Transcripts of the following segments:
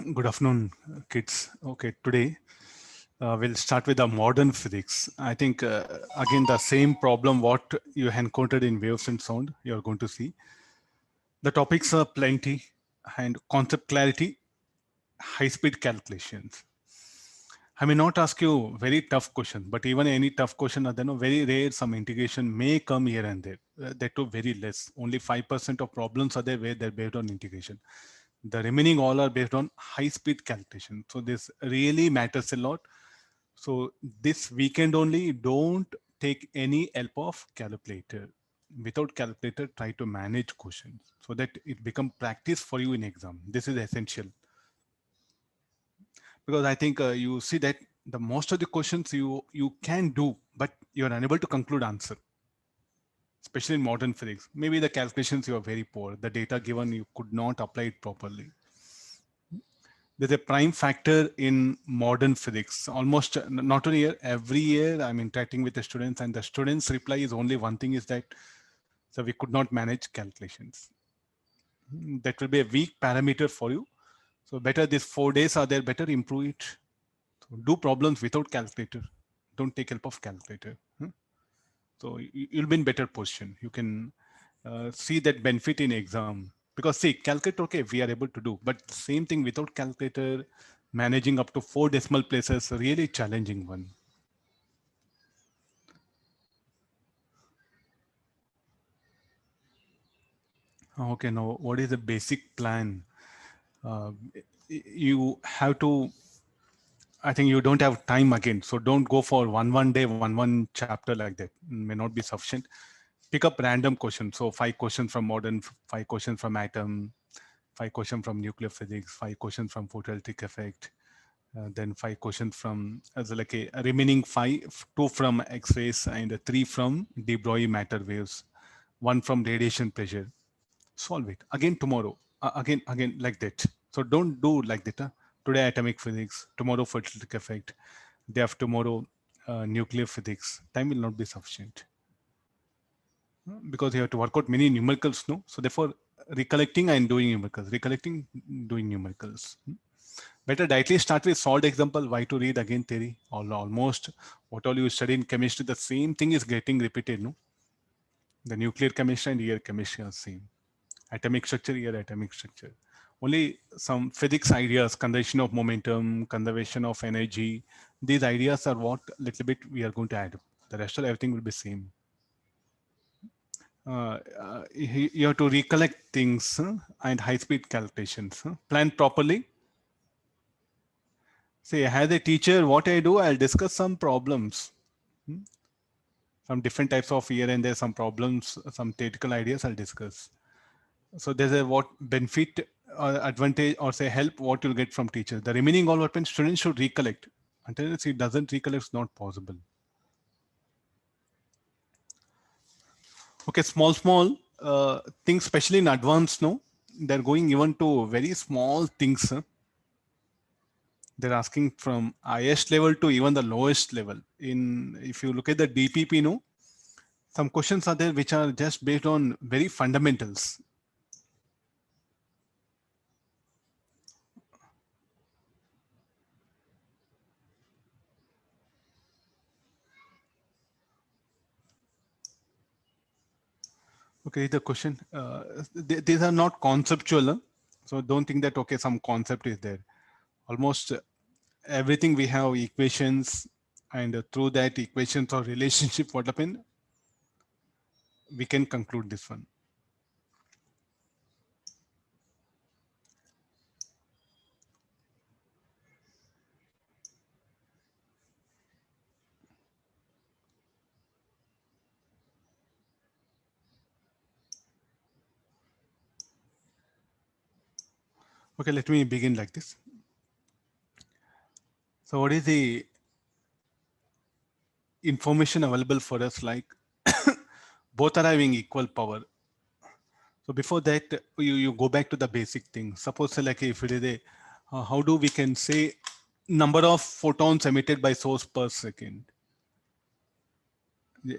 Good afternoon, kids. Okay, today we'll start with the modern physics. I think again the same problem what you encountered in waves and sound you're going to see. The topics are plenty and concept clarity, high-speed calculations. I may not ask you very tough question, but even any tough question, then very rare some integration may come here and there. That too very less. Only 5% of problems are there where they're based on integration. The remaining all are based on high-speed calculation. So this really matters a lot. So this weekend only, don't take any help of calculator. Without calculator, try to manage questions so that it become practice for you in exam. This is essential because I think you see that the most of the questions you can do, but you are unable to conclude answer, especially in modern physics. Maybe the calculations you are very poor. The data given you could not apply it properly. There's a prime factor in modern physics. Almost not only here, every year I'm interacting with the students, and the students' reply is only one thing: is that so we could not manage calculations. That will be a weak parameter for you. So better these 4 days are there. Better improve it. So do problems without calculator. Don't take help of calculator. So you'll be in better position. You can see that benefit in exam because see calculator okay we are able to do, but same thing without calculator, managing up to 4 decimal places, really challenging one. Okay, now what is the basic plan? uh, you have to, I think you don't have time again, so don't go for one day, one chapter like that. May not be sufficient. Pick up random questions. So 5 questions from modern, 5 questions from atom, 5 questions from nuclear physics, 5 questions from photoelectric effect, then 5 questions from as like a remaining five, two from X-rays and three from de Broglie matter waves, one from radiation pressure. Solve it again tomorrow, again like that. So don't do like that. Today atomic physics, tomorrow photoelectric effect, day after tomorrow nuclear physics. Time will not be sufficient because you have to work out many numericals, no? So therefore, recollecting and doing numericals, recollecting, doing numericals. Better directly start with solved example. Why to read again theory? Almost what all you study in chemistry, the same thing is getting repeated, no? The nuclear chemistry and here chemistry are same. Atomic structure, here atomic structure. Only some physics ideas, conservation of momentum, conservation of energy. These ideas are what little bit we are going to add. The rest of everything will be same. You have to recollect things and high-speed calculations. Plan properly. See, as a teacher, what I do, I'll discuss some problems, some different types of here and there, some problems, some theoretical ideas I'll discuss. So there's a what benefit or advantage or say help what you'll get from teacher. The remaining all what students should recollect. Until it doesn't recollect, it's not possible. Okay, small things, especially in advanced, no, they're going even to very small things. They're asking from highest level to even the lowest level. In if you look at the DPP, no, some questions are there which are just based on very fundamentals. Okay, the question, these are not conceptual. So don't think that, okay, some concept is there. Almost everything we have equations, and through that equations or relationship, what happened, we can conclude this one. Okay, let me begin like this. So what is the information available for us, like both are having equal power. So before that, you go back to the basic thing. Suppose like if it is a, how do we can say number of photons emitted by source per second?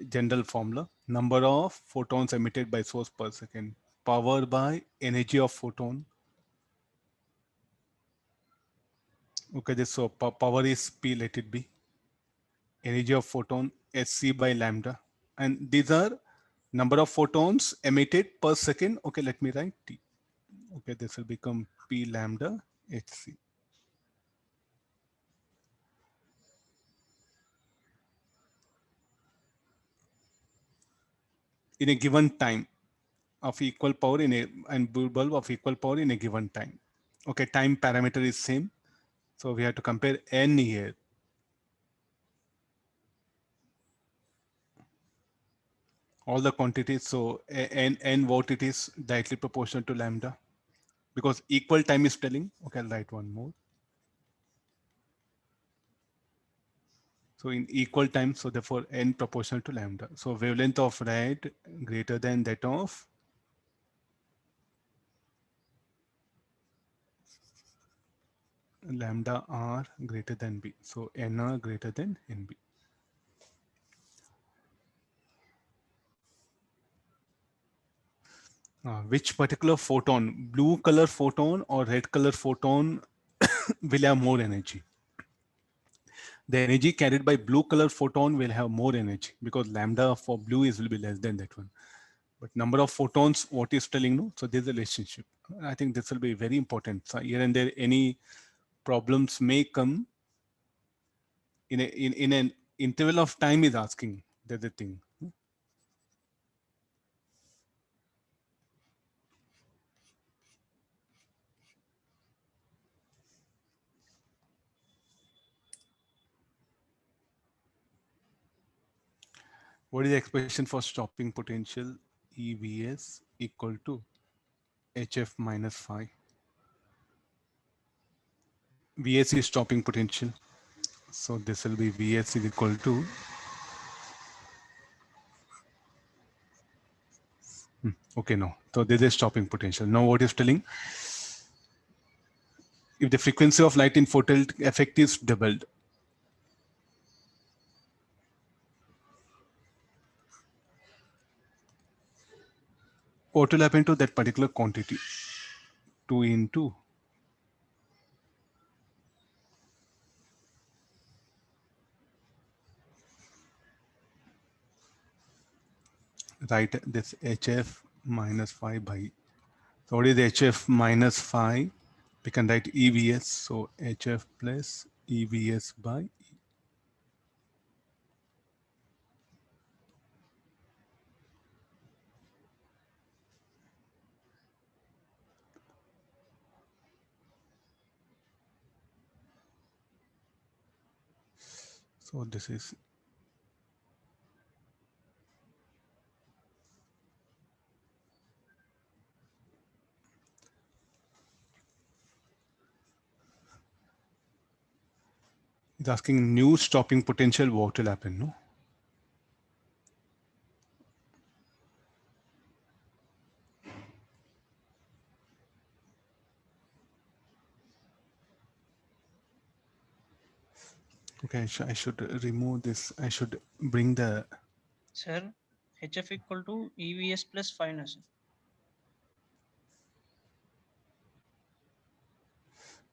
General formula, number of photons emitted by source per second, power by energy of photon. Okay, this so power is P, let it be. Energy of photon Sc by lambda. And these are number of photons emitted per second. Okay, let me write T. Okay, this will become P lambda Hc. In a given time of equal power in a and bulb of equal power in a given time. Okay, time parameter is same. So we have to compare n here. All the quantities. So n what it is directly proportional to lambda because equal time is telling. Okay, I'll write one more. So in equal time, so therefore n proportional to lambda. So wavelength of red greater than that of lambda r greater than b. So nr greater than nb. Which particular photon, blue color photon or red color photon will have more energy? The energy carried by blue color photon will have more energy because lambda for blue is will be less than that one. But number of photons, what is telling no? So there's a relationship. I think this will be very important. So here and there, any problems may come in an interval of time is asking. That's the thing. What is the expression for stopping potential? EVS equal to HF minus phi. VS is stopping potential. So this will be VS is equal to okay, no. So this is stopping potential. Now what is telling? If the frequency of light in photoelectric effect is doubled, what will happen to that particular quantity? 2 into write this HF minus phi by. So what is HF minus phi? We can write EVS. So HF plus EVS by E. So this is it's asking new stopping potential. What will happen? No. Okay, I should remove this. I should bring the. Sir, HF equal to EVS plus 5 na, sir.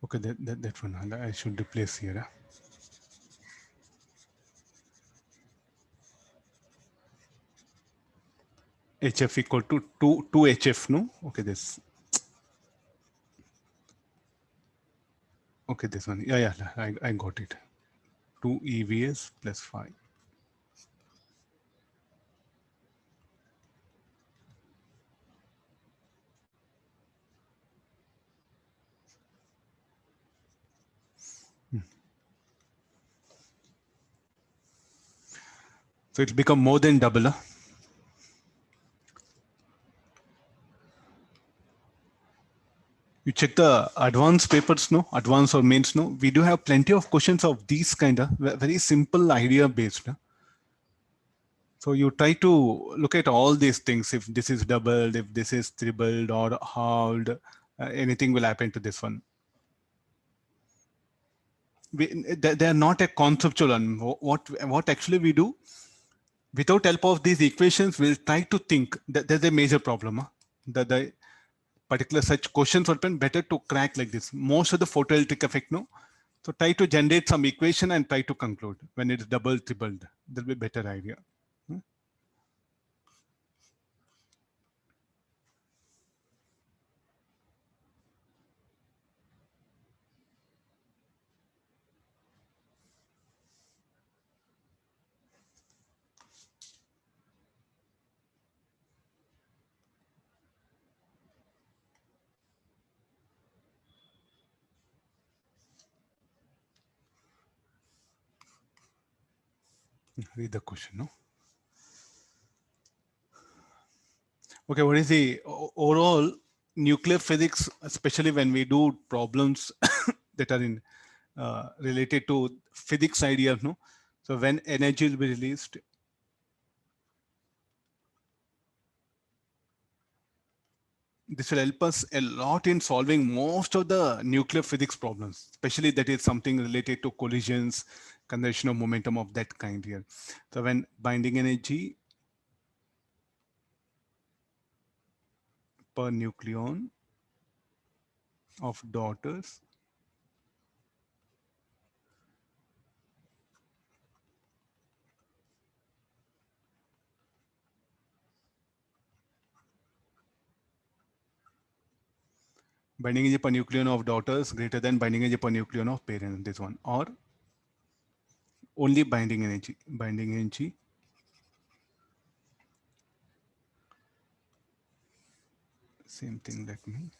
Okay, that one I should replace here. HF equal to 2 HF, no? Okay, this. Okay, this one. Yeah, I got it. 2 EVS plus 5. So it's become more than double. Huh? You check the advanced papers, no? Advanced or mains, no? We do have plenty of questions of these kind of very simple idea based. Huh? So you try to look at all these things. If this is doubled, if this is tripled or halved, anything will happen to this one. They are not a conceptual one. What actually we do, without help of these equations, we'll try to think that there's a major problem. Huh? That the particular such questions are better to crack like this. Most of the photoelectric effect, no? So try to generate some equation and try to conclude. When it's double, tripled, there'll be better idea. Read the question, no? Okay, what is the overall nuclear physics, especially when we do problems that are in related to physics idea, no? So when energy will be released, this will help us a lot in solving most of the nuclear physics problems, especially that is something related to collisions, conservation of momentum of that kind here. So when binding energy per nucleon of daughters binding energy per nucleon of daughters greater than binding energy per nucleon of parent, this one, or only binding energy same thing, let me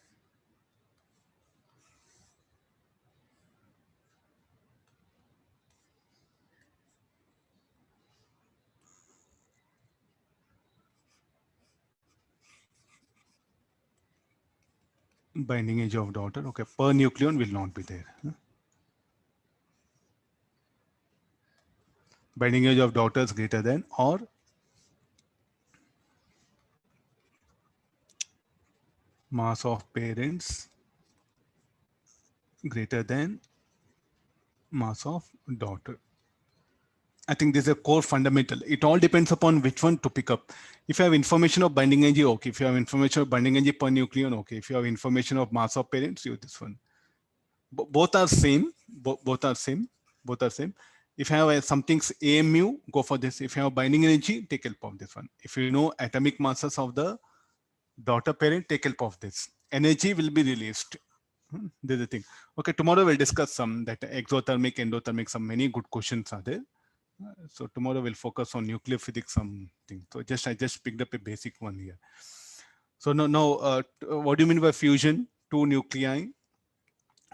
binding energy of daughter, okay, per nucleon will not be there. Binding energy of daughters greater than or mass of parents greater than mass of daughter. I think this is a core fundamental. It all depends upon which one to pick up. If you have information of binding energy, okay. If you have information of binding energy per nucleon, okay. If you have information of mass of parents, you this one. Both are same. Both are same. Both are same. If you have something's AMU, go for this. If you have binding energy, take help of this one. If you know atomic masses of the daughter parent, take help of this. Energy will be released. This is the thing. Okay, tomorrow we'll discuss some that exothermic, endothermic, some many good questions are there. So tomorrow we'll focus on nuclear physics something. So I just picked up a basic one here. So now what do you mean by fusion? Two nuclei.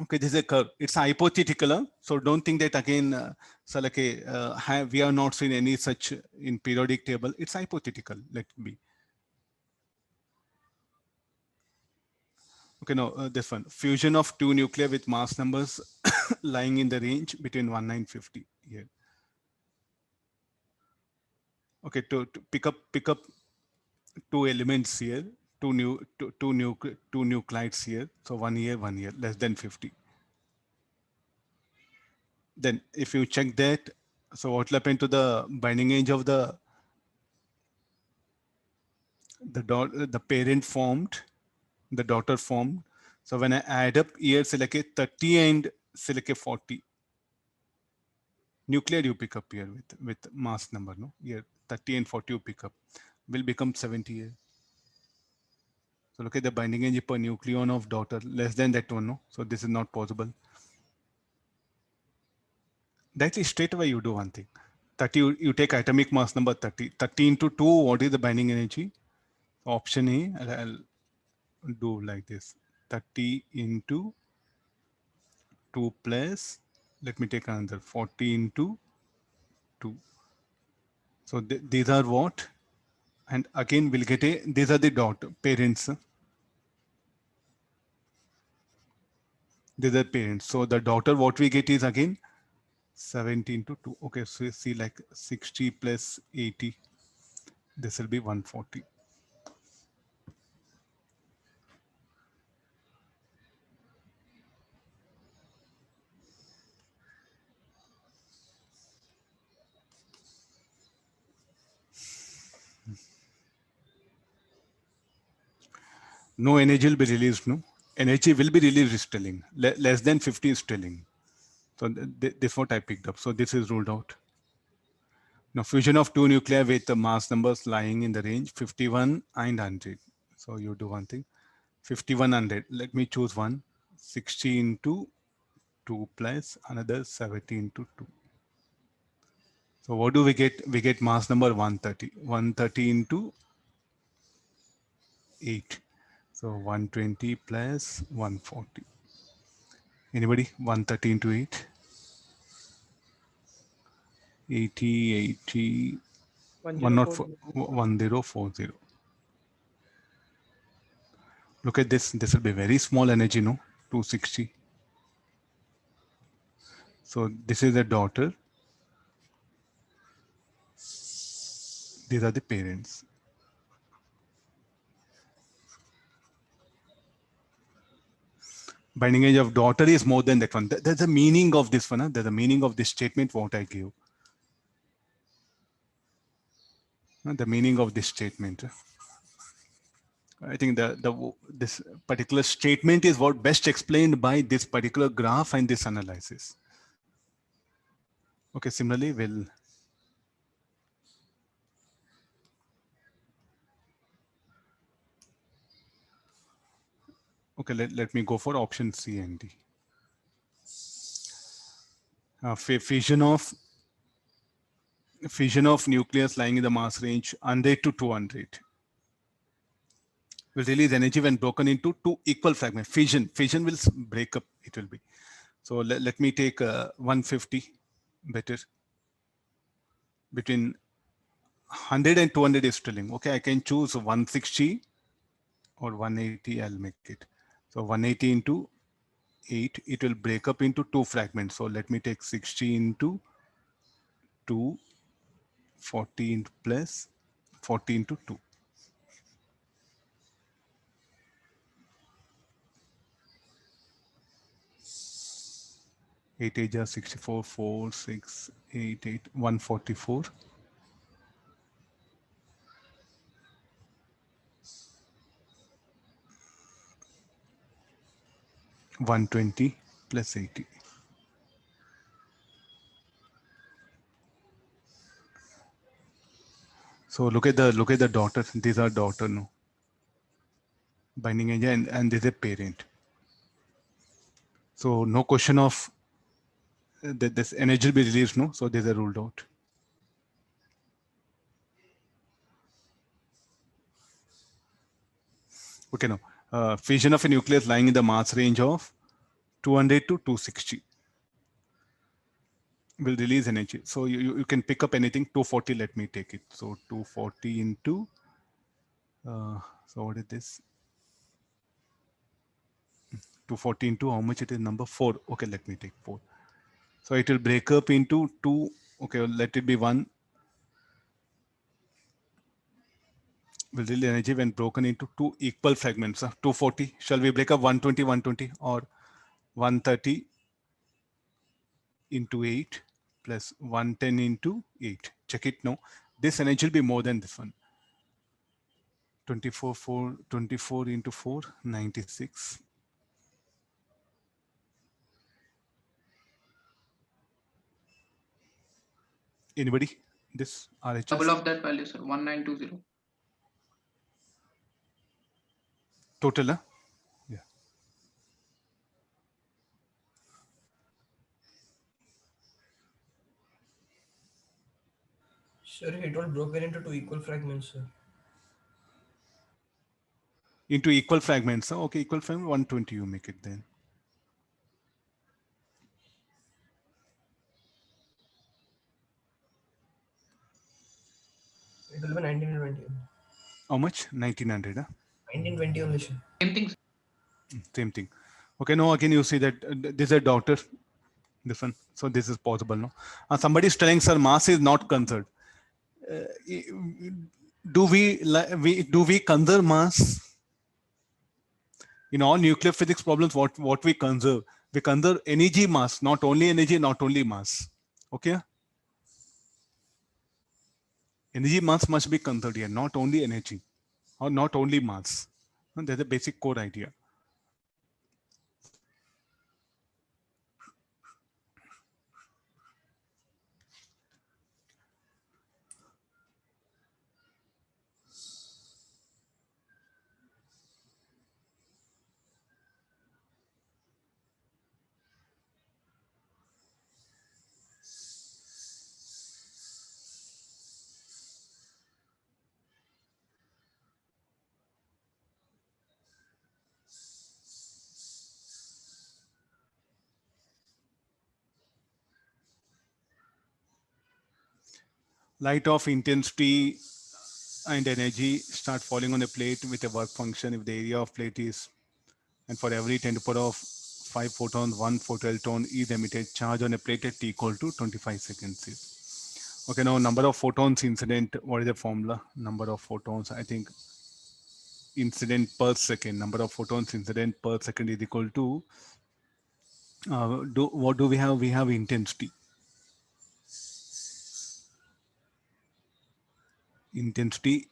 Okay, this is a curve. It's hypothetical. So don't think that again, so like we have not seen any such in periodic table. It's hypothetical. Let me. Okay, now this one. Fusion of two nuclei with mass numbers lying in the range between 1950 here. Okay, to pick up two elements here, two nuclides here. So 1 year, less than 50. Then if you check that, so what will happen to the binding age of the parent formed, the daughter formed. So when I add up here, select a 30 and select a 40. Nuclear you pick up here with mass number, no? Here 30 and 40 you pick up, will become 70 here. So look at the binding energy per nucleon of daughter, less than that one, no? So this is not possible. That is straight away you do one thing. 30, you take atomic mass number 30. 30 into 2, what is the binding energy? Option A, I'll do like this. 30 into 2 plus, let me take another 40 into 2. So these are what? And again, we'll get these are the parents. These are parents. So the daughter, what we get is again 17 to 2. Okay, so you see like 60 plus 80. This will be 140. No energy will be released, no? Energy will be released is telling. Less than 50 is telling. So this what I picked up. So this is ruled out. Now fusion of two nuclei with the mass numbers lying in the range 51 and 100. So you do one thing, 5100. Let me choose one. 60 into 2 plus another 70 into 2. So what do we get? We get mass number 130. 130 into 8. So 120 plus 140. Anybody? 130 into 8. 80, 80, 1040. 1040. Look at this. This will be very small energy, no? 260. So this is the daughter. These are the parents. Binding age of daughter is more than that one. There's the meaning of this one. Huh? There's the meaning of this statement what I give. The meaning of this statement. I think this particular statement is what best explained by this particular graph and this analysis. Okay, similarly, we'll okay, let me go for option C and D. Fission of nucleus lying in the mass range 100 to 200 will release energy when broken into two equal fragments. Fission will break up. It will be. So let me take 150 better. Between 100 and 200 is trillion. Okay, I can choose 160 or 180. I'll make it. So 180 into 8, it will break up into two fragments. So let me take 60 into 2, 40 plus 40 into 2. 8 8 are 64, 4, 6, 8, 8, 144. 120 plus 80. So look at the daughter. These are daughter, no? Binding agent and this is a parent. So no question of this energy will be released, no? So these are ruled out. Okay, now fission of a nucleus lying in the mass range of 200 to 260 will release energy. So you can pick up anything. 240, let me take it. So 240 into, so what is this? 240 into how much it is? Number 4. Okay, let me take 4. So it will break up into 2. Okay, let it be 1. Will release energy when broken into two equal fragments. 240. Shall we break up 120, 120 or 130 into 8 plus 110 into 8? Check it now. This energy will be more than this one. 24 into 4, 96. Anybody? This RHS? Double of that value, sir. 1920. Total, huh? Yeah. Sir, he told broken into two equal fragments, sir. Into equal fragments. Huh? Okay, equal fragment 120 you make it then. It will be 1920. How much? 1900. Huh? 1920 only, sir. Same thing. Same thing. Okay, now again you see that this is a daughter. This one. So this is possible, no? Somebody is telling, sir, mass is not conserved. Do we conserve mass? In all nuclear physics problems, what we conserve? We conserve energy mass, not only mass. Okay? Energy mass must be conserved here, not only energy or not only mass. That's a basic core idea. light of intensity and energy start falling on a plate with a work function if the area of plate is, and for every 10 to the power of 5 photons, 1 photoelectron is emitted. Charge on a plate at t equal to 25 seconds is. Okay, now number of photons incident, what is the formula? Number of photons, I think incident per second, number of photons incident per second is equal to, what do we have? We have intensity. Intensity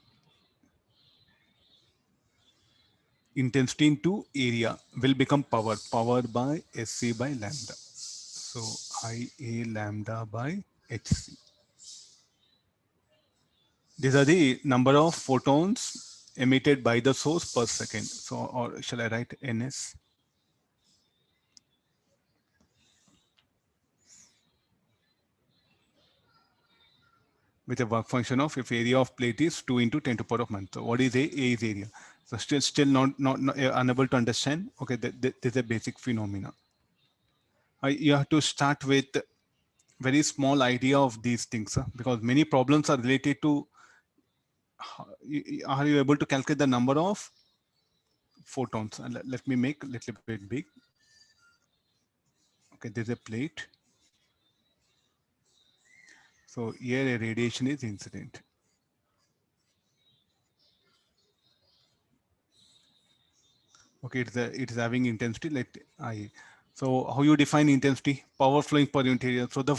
into area will become power, power by SC by lambda. So IA lambda by HC. These are the number of photons emitted by the source per second. So, or shall I write NS? With a work function of, if area of plate is 2 into 10 to the power of minus. So what is A? A is area. So still not unable to understand. Okay, this is a basic phenomena. You have to start with very small idea of these things, because many problems are related to, are you able to calculate the number of photons? Let me make a little bit big. Okay, there's a plate. So here a radiation is incident. Okay, it is having intensity, let I. So how you define intensity? Power flowing per unit area. So the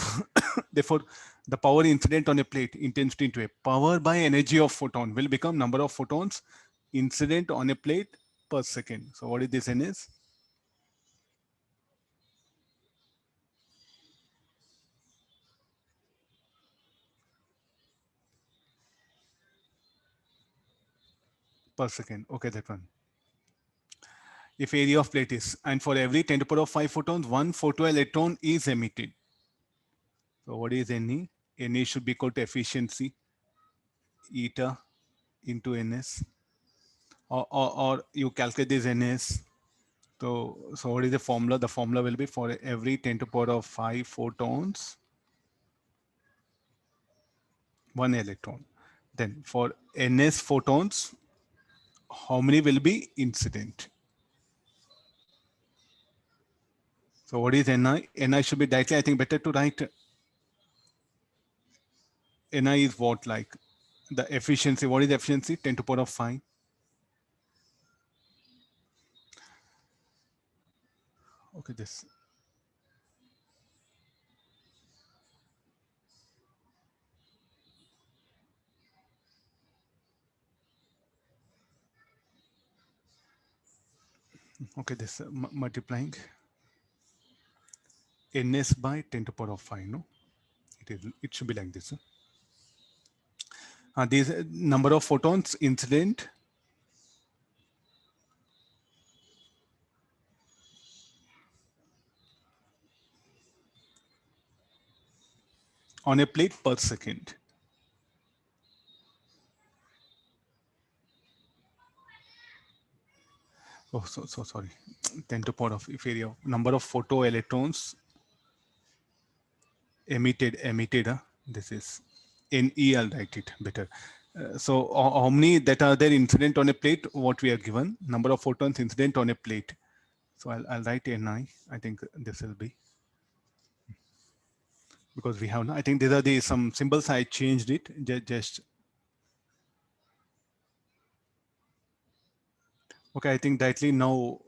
therefore the power incident on a plate, intensity into a power by energy of photon will become number of photons incident on a plate per second. So what is this N is? Per second. Okay, that one. If area of plate is, and for every 10 to the power of 5 photons, 1 photoelectron is emitted. So what is Ne? Ne should be equal to efficiency eta into Ns, or you calculate this Ns. So what is the formula? The formula will be for every 10 to the power of 5 photons, 1 electron. Then for Ns photons, how many will be incident? So what is Ni? Ni should be directly, I think better to write Ni is what, like the efficiency. What is the efficiency? 10 to the power of 5. Okay, this. Okay, this multiplying Ns by 10 to the power of 5. No, it should be like this. These number of photons incident on a plate per second. Oh, so sorry. 10 to the power of, if area, number of photoelectrons emitted. This is Ne. I'll write it better. So how many that are there incident on a plate? What we are given, number of photons incident on a plate. So I'll write Ni. I think this will be, because we have, I think these are the some symbols. I changed it just. Okay, I think directly now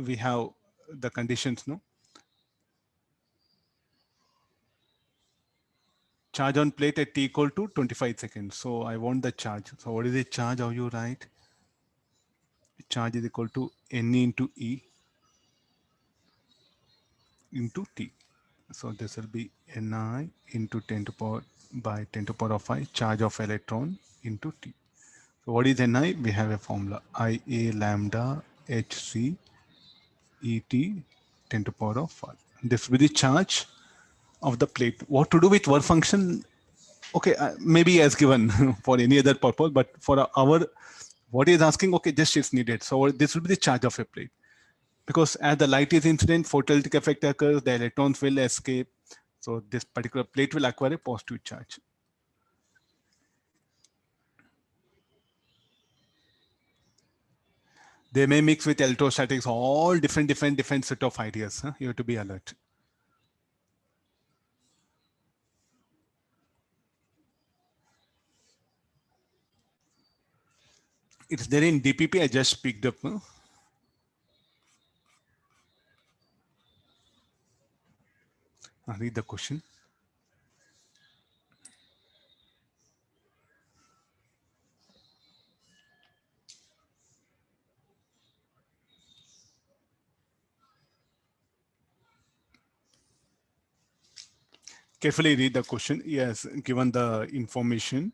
we have the conditions. No, charge on plate at t equal to 25 seconds. So I want the charge. So what is the charge? How you write? Charge is equal to Ne into E into T. So this will be Ni into 10 to power by 10 to power of 5 charge of electron into T. So what is Ni? We have a formula, Ia lambda Hc Et 10 to power of 5. This will be the charge of the plate. What to do with work function? Okay, maybe as given for any other purpose, but for our, what is asking, okay, just is needed. So this will be the charge of a plate. Because as the light is incident, photoelectric effect occurs, the electrons will escape. So this particular plate will acquire a positive charge. They may mix with electrostatics, all different set of ideas. Huh? You have to be alert. It's there in DPP. I just picked up. Huh? Read the question. Carefully read the question. Yes, given the information.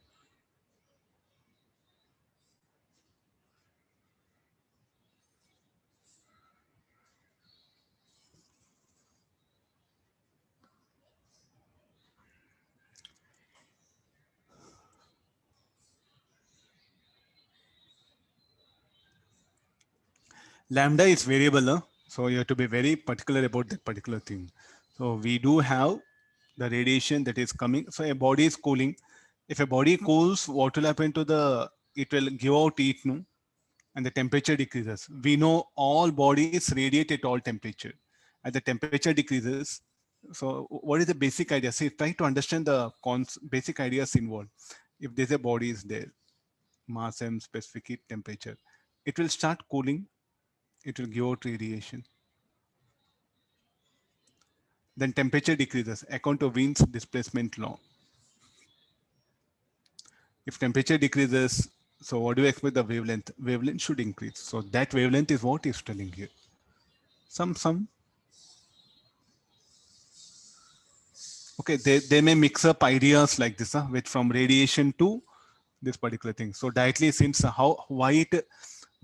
Lambda is variable, huh? So you have to be very particular about that particular thing. So we do have the radiation that is coming. So a body is cooling. If a body cools, what will happen to the, it will give out heat, no? And the temperature decreases. We know all bodies radiate at all temperature. As the temperature decreases, so what is the basic idea? See, try to understand the basic ideas involved. If there's a body is there, mass m, specific heat, temperature, it will start cooling. It will give out radiation. Then temperature decreases according to Wien's displacement law. If temperature decreases, so what do you expect the wavelength? Wavelength should increase. So that wavelength is what is telling here. Some. Okay, they may mix up ideas like this, with from radiation to this particular thing. So directly, since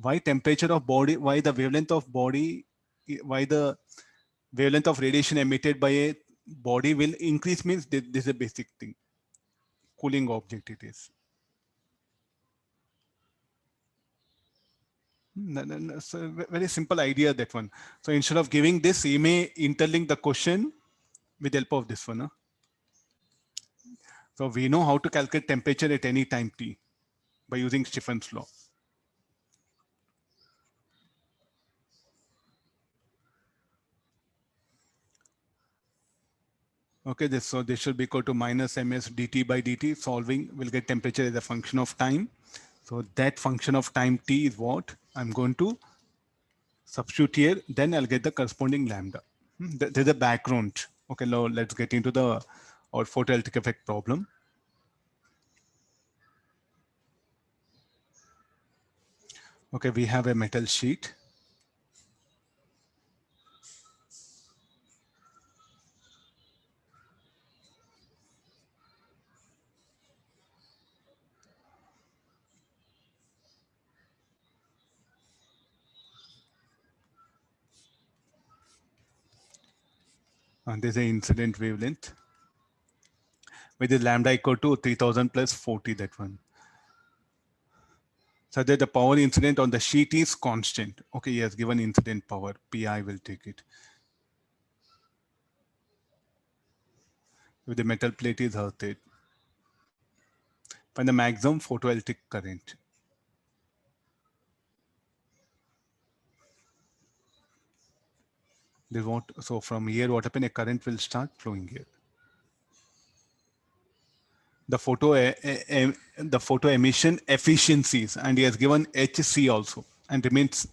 why temperature of body, why the wavelength of body, why the wavelength of radiation emitted by a body will increase means this is a basic thing. Cooling object it is. No, so very simple idea, that one. So instead of giving this, you may interlink the question with the help of this one. Huh? So we know how to calculate temperature at any time t by using Stephen's law. Okay, so this should be equal to minus ms dt by dt. Solving, we'll get temperature as a function of time. So that function of time t is what I'm going to substitute here. Then I'll get the corresponding lambda. There's a background. Okay, now let's get into the our photoelectric effect problem. Okay, we have a metal sheet. And there's an incident wavelength with the lambda equal to 3000 plus 40, that one. So that the power incident on the sheet is constant. Okay, yes, given incident power, Pi will take it. If the metal plate is earthed, find the maximum photoelectric current. This what, so from here, what happened? A current will start flowing here. The photo emission efficiencies, and he has given HC also, and remains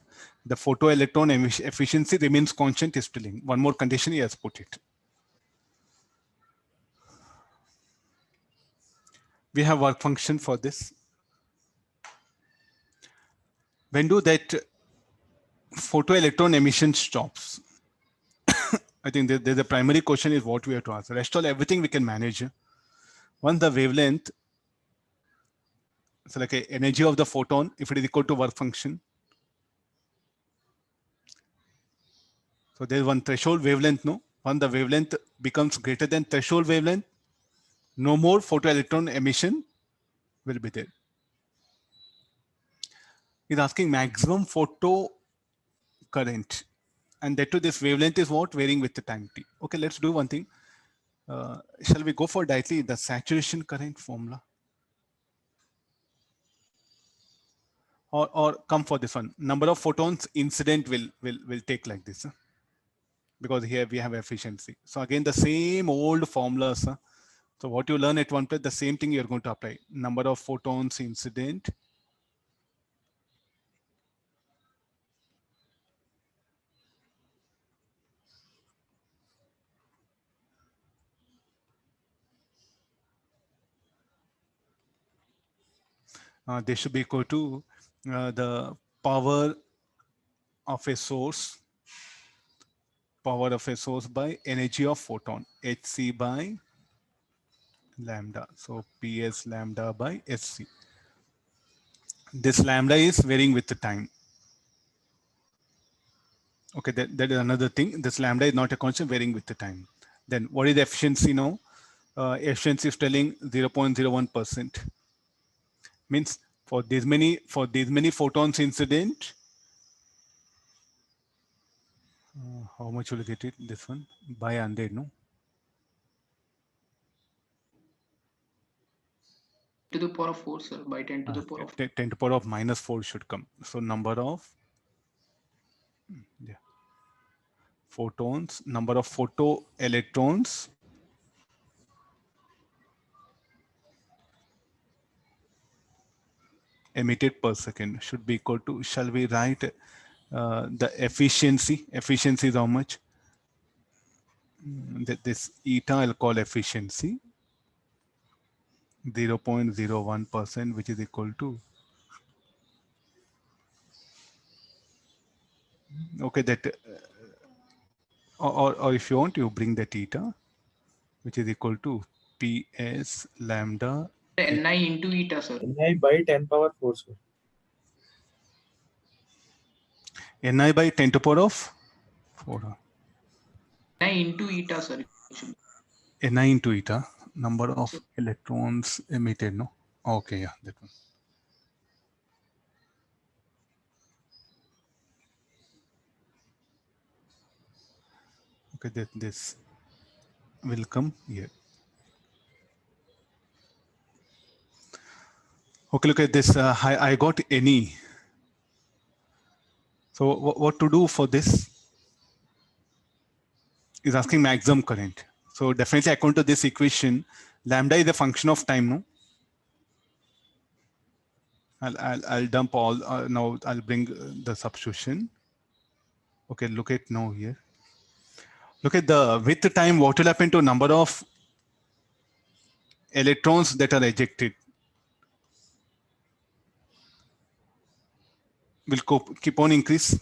the photo electron efficiency remains constant is telling. One more condition he has put it. We have work function for this. When do that photo electron emission stops? I think the primary question is what we have to answer. Rest all everything we can manage. Once the wavelength, so like a energy of the photon, if it is equal to work function. So there is one threshold wavelength, no? When the wavelength becomes greater than threshold wavelength, no more photoelectron emission will be there. He's asking maximum photo current. And that to this wavelength is what? Varying with the time t. Okay, let's do one thing. Shall we go for directly the saturation current formula? or come for this one. Number of photons incident will take like this, because here we have efficiency. So again, the same old formulas. So what you learn at one place, the same thing you're going to apply. Number of photons incident they should be equal to the power of a source by energy of photon, hc by lambda. So ps lambda by sc. This lambda is varying with the time. Okay, that is another thing. This lambda is not a constant, varying with the time. Then what is the efficiency now? Efficiency is telling 0.01%. Means for these many photons incident, how much will you get it? This one by 100, no? To the power of 4, sir, by 10 to the power of 10 to the power of -4 should come. So number of photons, number of photoelectrons emitted per second should be equal to, shall we write the efficiency? Efficiency is how much? This eta I'll call efficiency 0.01%, which is equal to, okay, that or if you want, you bring that eta, which is equal to ps lambda Ni into eta, sir. Ni by 10 power 4, sir. Ni by 10 to the power of 4. Ni into eta, sir. Ni into eta, number of electrons emitted, no? Okay, yeah, that one. Okay, this will come here. Okay, look at this. I got any. So what to do for this? Is asking maximum current. So definitely according to this equation, lambda is a function of time, no? I'll dump all now. I'll bring the substitution. Okay, look at now here. Look at the with the time, what will happen to number of electrons that are ejected? Will keep on increase.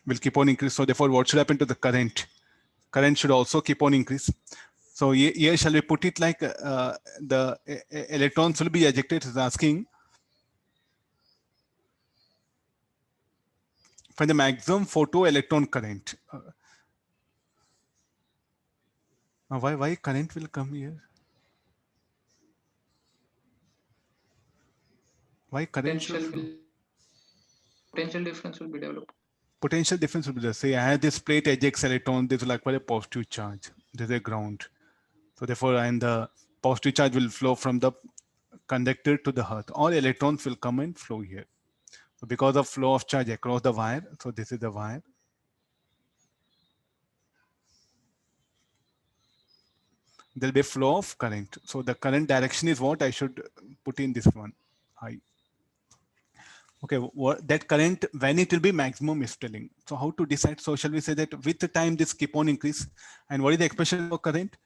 Will keep on increase. So therefore, what should happen to the current? Current should also keep on increase. So here shall we put it like the electrons will be ejected? Is asking for the maximum photoelectron current. Why current will come here? Why current should flow? Potential difference will be developed. Potential difference will be there. Say I have this plate ejects electron, this will acquire a positive charge. This is a ground. So therefore, and the positive charge will flow from the conductor to the earth. All electrons will come and flow here. So because of flow of charge across the wire, so this is the wire. There'll be a flow of current. So the current direction is what I should put in this one. I. Okay, that current, when it will be maximum is telling. So how to decide? So shall we say that with the time this keep on increase? And what is the expression for current?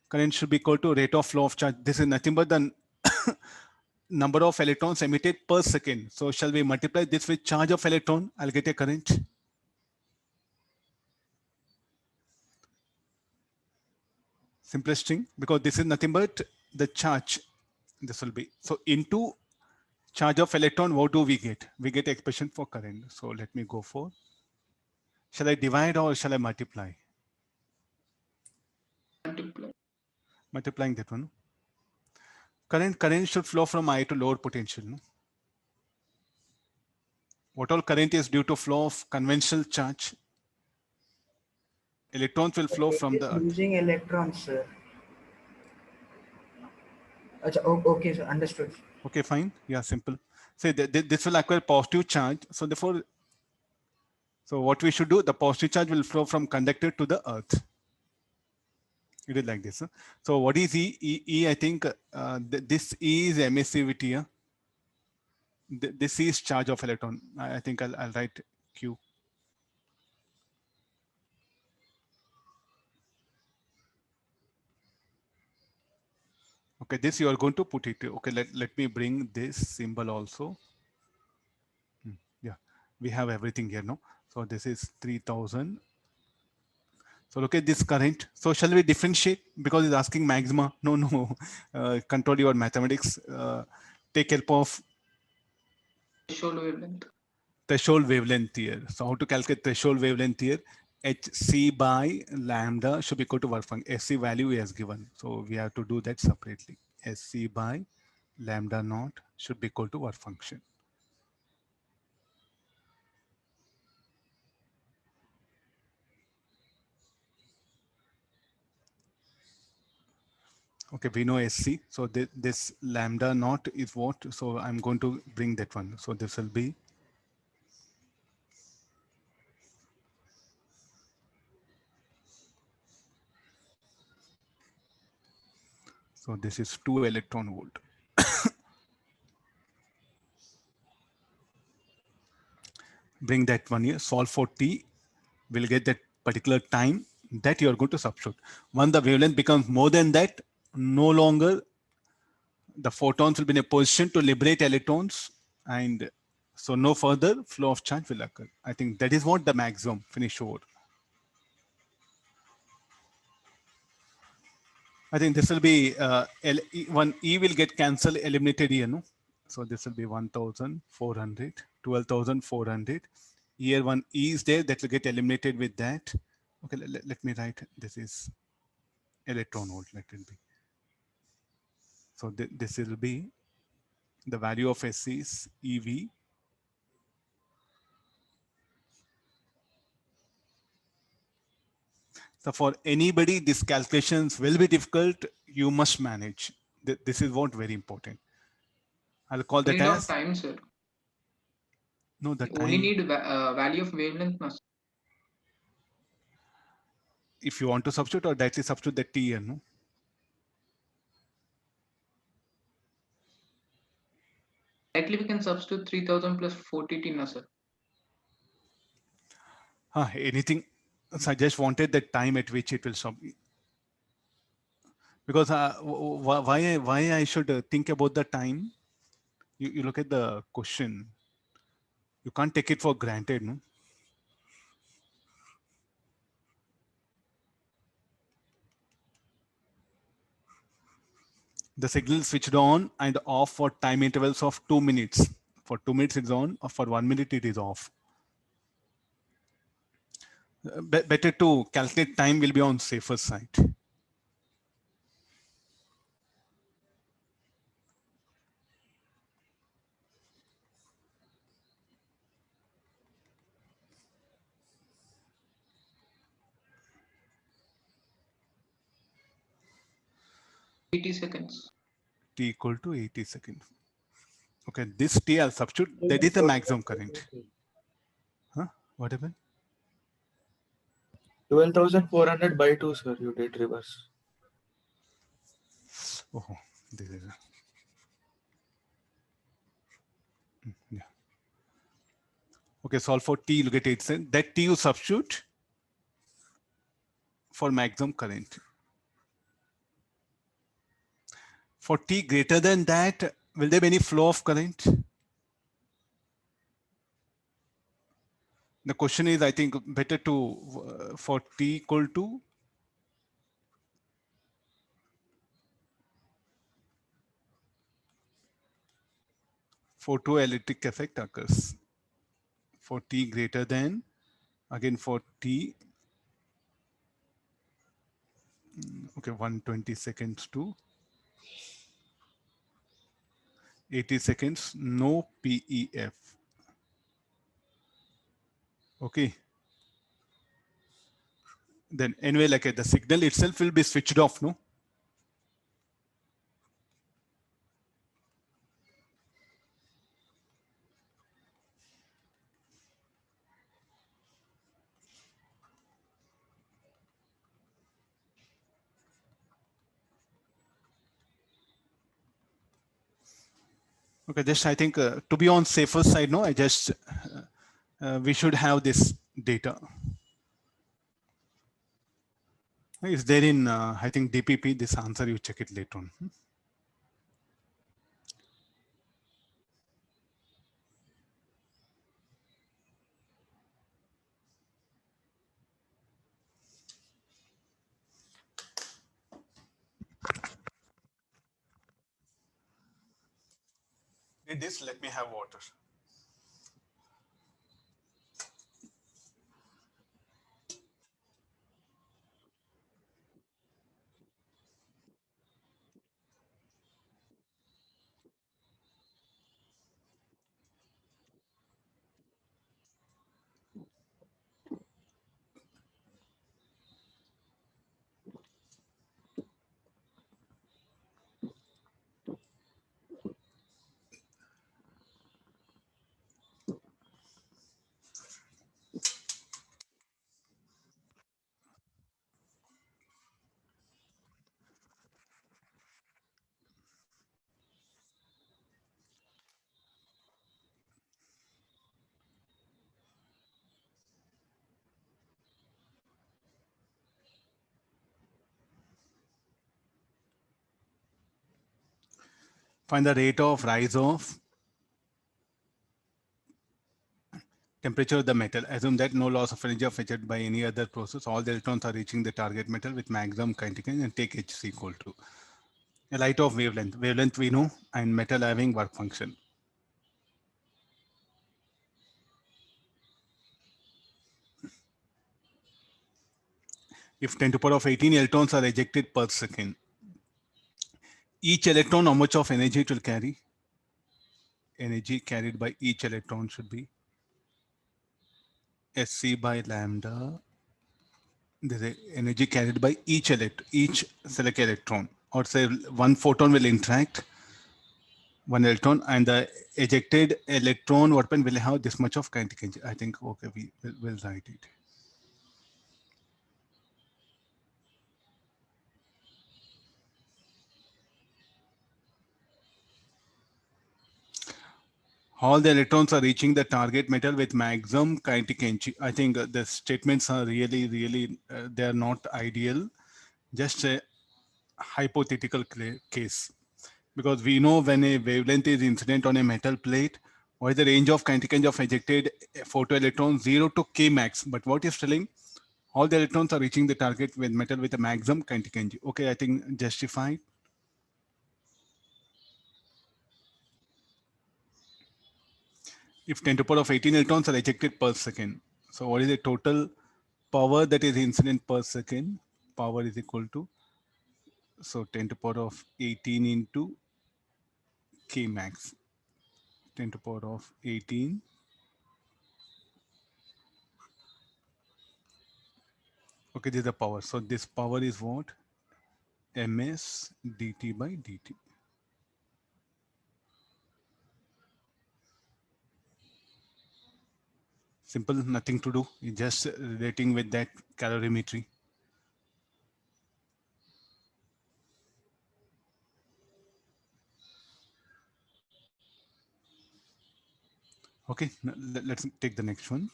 Current should be equal to rate of flow of charge. This is nothing but the number of electrons emitted per second. So shall we multiply this with charge of electron? I'll get a current. Simplest thing, because this is nothing but the charge. This will be, so into charge of electron, what do we get? We get expression for current. So let me go for, shall I divide or shall I multiply? Multiply. Multiplying that one. Current should flow from I to lower potential. No? What all current is due to flow of conventional charge? Electrons will flow from the earth. Losing electrons, sir. Okay, sir, understood. Okay, fine. Yeah, simple. say this will acquire positive charge. So therefore, so what we should do, the positive charge will flow from conductor to the earth. It is like this. Huh? So what is E? I think this E is emissivity. Huh? This is charge of electron. I think I'll write Q. Okay, this you are going to put it. Okay, let me bring this symbol also. Yeah, we have everything here, no? So this is 3000. So look at this current. So shall we differentiate because it's asking maxima? No, no. Control your mathematics. Take help of Threshold wavelength. threshold wavelength here. So how to calculate threshold wavelength here? Hc by lambda should be equal to work function. Sc value is given. So we have to do that separately. Sc by lambda naught should be equal to work function. Okay, we know Sc. So this lambda naught is what? So I'm going to bring that one. So this will be so this is 2 electron volt. Bring that one here, solve for T, we'll get that particular time that you're going to substitute. Once the wavelength becomes more than that, no longer the photons will be in a position to liberate electrons, and so no further flow of charge will occur. I think that is what the maximum finish over. I think this will be one E will get cancelled, eliminated here, no? So this will be 1,400, 12,400. Here one E is there that will get eliminated with that. Okay, let me write, this is electron volt, let it be. So this will be, the value of SC is EV. So for anybody, these calculations will be difficult. You must manage. This is what very important. I'll call that Need of as, time, sir. no, the You only time. need value of wavelength. No, sir. If you want to substitute or directly substitute the T here, no? Likely we can substitute 3000 plus 40T, no, sir. Anything. So I just wanted the time at which it will stop. Because why I should think about the time? You look at the question. You can't take it for granted, no? The signal switched on and off for time intervals of 2 minutes. For 2 minutes it's on, or for 1 minute it is off. Better to calculate time will be on safer side. Eighty seconds. T equal to 80 seconds. Okay, this T I'll substitute. That is the maximum current. Huh? What happened? 12,400 by 2, sir. You did reverse. Oh, this is yeah. Okay, solve for T, you'll get 8 cents. That T you substitute for maximum current. For T greater than that, will there be any flow of current? The question is, I think, better to, for T equal to photoelectric effect occurs. For T greater than, again for T, okay, 120 seconds to 80 seconds, no PEF. Okay. Then anyway, like the signal itself will be switched off, no? Okay, just I think to be on safer side, no, I just we should have this data. Is there in I think DPP? This answer you check it later on. Did this? Let me have water. Find the rate of rise of temperature of the metal. Assume that no loss of energy are fetched by any other process. All the electrons are reaching the target metal with maximum kinetic energy, and take H is equal to a light of wavelength. Wavelength we know, and metal having work function. If 10 to the power of 18 electrons are ejected per second, each electron, how much of energy it will carry? Energy carried by each electron should be Sc by lambda. The energy carried by each select electron, or say one photon will interact one electron, and the ejected electron what will have this much of kinetic energy. I think okay, we will write it. All the electrons are reaching the target metal with maximum kinetic energy. I think the statements are really they are not ideal. Just a hypothetical case, because we know when a wavelength is incident on a metal plate, what is the range of kinetic energy of ejected photoelectrons? 0 to k max. But what is telling? All the electrons are reaching the target with metal with a maximum kinetic energy. Okay, I think justified. If 10 to the power of 18 electrons are ejected per second, so what is the total power that is incident per second? Power is equal to, so 10 to the power of 18 into k max. 10 to the power of 18. Okay, this is the power. So this power is what? Ms dt by dt. Simple, nothing to do. It's just relating with that calorimetry. Okay, let's take the next one.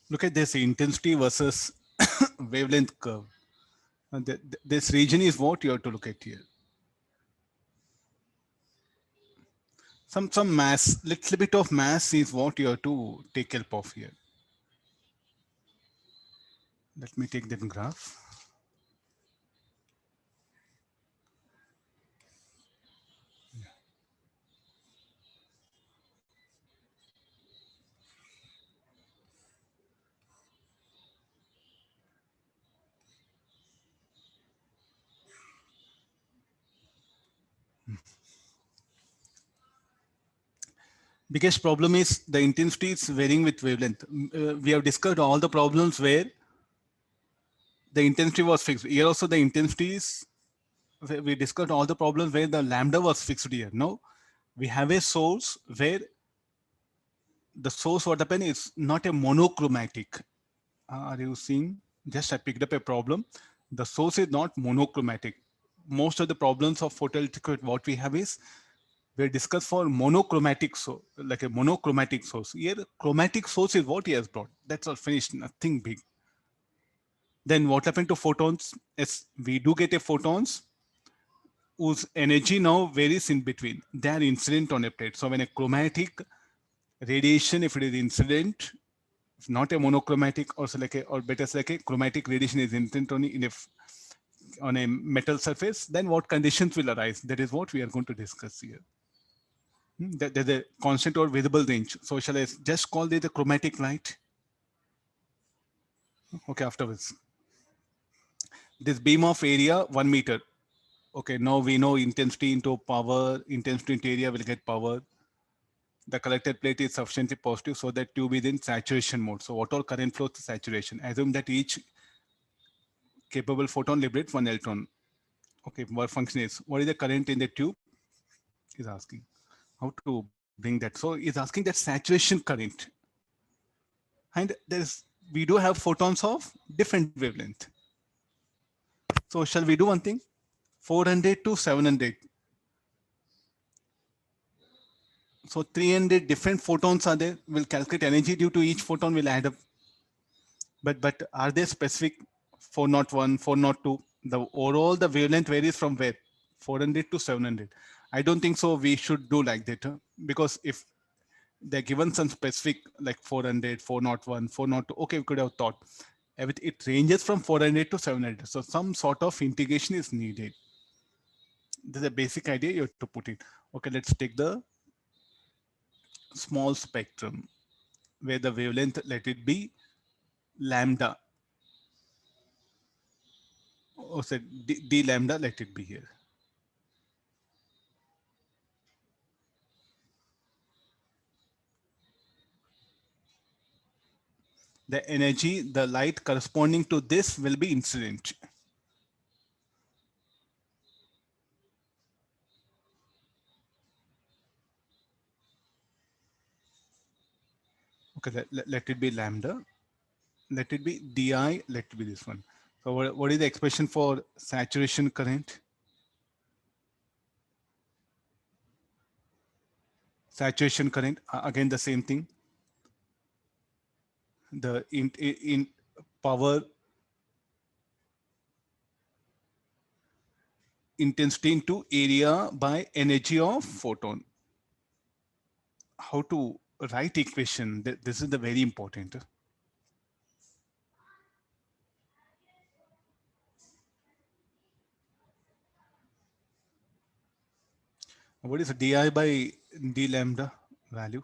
Look at this intensity versus wavelength curve. This region is what you have to look at here. Some mass, little bit of mass is what you have to take help of here. Let me take that graph. Biggest problem is the intensity is varying with wavelength. We have discussed all the problems where the intensity was fixed. Here also the intensity is, we discussed all the problems where the lambda was fixed here. Now we have a source where the source what happened is not a monochromatic. Are you seeing? Just I picked up a problem. The source is not monochromatic. Most of the problems of photoelectric what we have is we discuss for monochromatic, so like a monochromatic source. Here chromatic source is what he has brought. That's all finished, nothing big. Then what happened to photons? Yes, we do get a photons whose energy now varies in between. They are incident on a plate. So when a chromatic radiation, if it is incident, if not a monochromatic, or so like a, or better say like a chromatic radiation is incident only in a on a metal surface, then what conditions will arise? That is what we are going to discuss here. There's a constant or visible range. So shall I just call it the chromatic light? Okay, afterwards. This beam of area 1 meter. Okay, now we know intensity into power, intensity into area will get power. The collected plate is sufficiently positive so that tube is in saturation mode. So what all current flows to saturation? Assume that each capable photon liberates 1 electron. Okay, what function is? What is the current in the tube? Is asking. How to bring that? So is asking that saturation current. And we do have photons of different wavelength. So shall we do one thing? 400 to 700. So 300 different photons are there. We'll calculate energy due to each photon, will add up. But are they specific? 401, 402? The overall the wavelength varies from where? 400 to 700. I don't think so. We should do like that, because if they're given some specific like 400, 401, 402, okay, we could have thought. It ranges from 400 to 700. So some sort of integration is needed. This is a basic idea you have to put it. Okay, let's take the small spectrum where the wavelength, let it be lambda. Or say d lambda, let it be here. The energy, the light corresponding to this will be incident. Okay, let it be lambda. Let it be di, let it be this one. So what is the expression for saturation current? Saturation current, again the same thing. The in power intensity into area by energy of photon. How to write equation? This is the very important. What is di by d lambda value?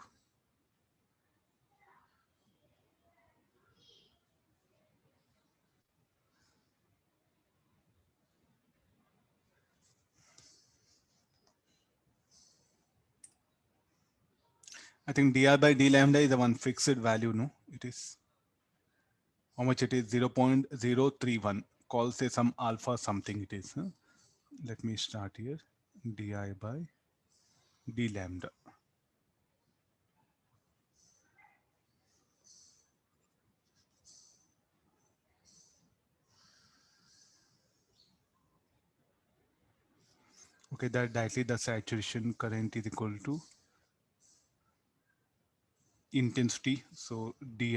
I think dr by d lambda is the one fixed value, no? It is how much it is? 0.031. Call say some alpha something it is. Huh? Let me start here. Di by d lambda. Okay, that directly the saturation current is equal to intensity. So di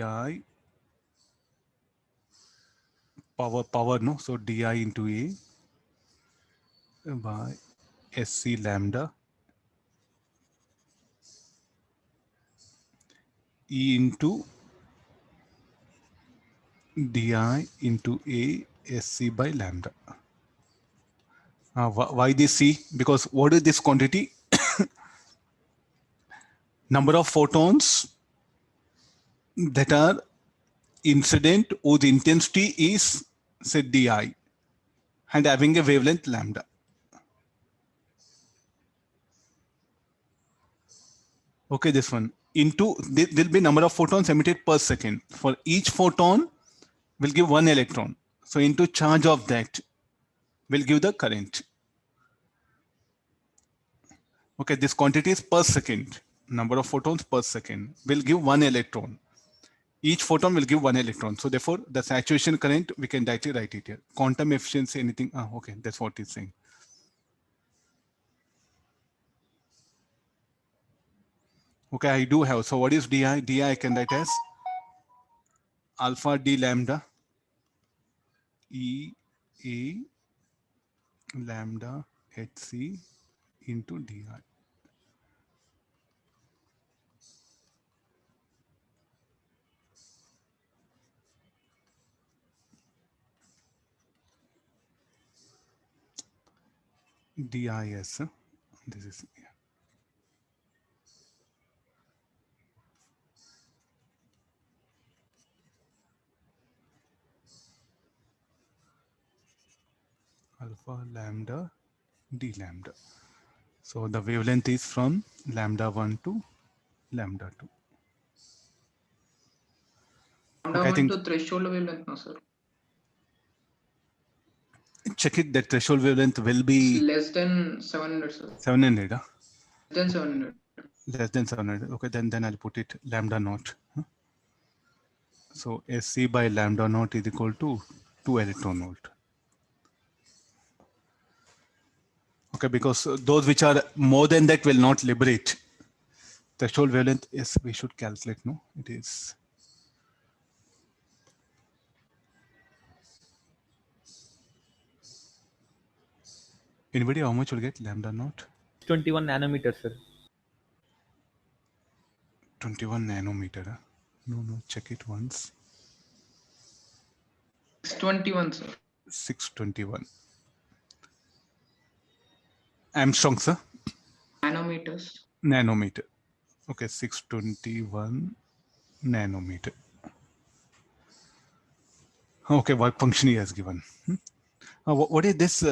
power no. So di into a by sc lambda e into di into a sc by lambda. Why this c? Because what is this quantity? Number of photons that are incident whose intensity is say di and having a wavelength lambda. Okay, this one. Into there'll be number of photons emitted per second. For each photon, we'll give one electron. So into charge of that, we'll give the current. Okay, this quantity is per second. Number of photons per second. We'll give one electron. Each photon will give one electron. So therefore, the saturation current, we can directly write it here. Quantum efficiency, anything. Okay, that's what it's saying. Okay, I do have. So what is di? Di I can write as alpha d lambda E A lambda hc into di. Dis. This is alpha lambda d lambda. So the wavelength is from lambda 1 to lambda 2. Lambda Okay, I 1 think to threshold wavelength, no, sir. check it that threshold wavelength will It's be less than 700, sir. 700. Less than 700. Less than 700. Okay, then I'll put it lambda naught. So Sc by lambda naught is equal to 2 electron volt. Okay, because those which are more than that will not liberate. Threshold wavelength is, we should calculate, no? It is. Anybody, how much will get lambda naught? 21 nanometers, sir. 21 nanometer. Huh? No, check it once. 621, sir. 621. Armstrong, sir? Nanometers. Nanometer. Okay, 621 nanometer. Okay, work function he has given. What is this?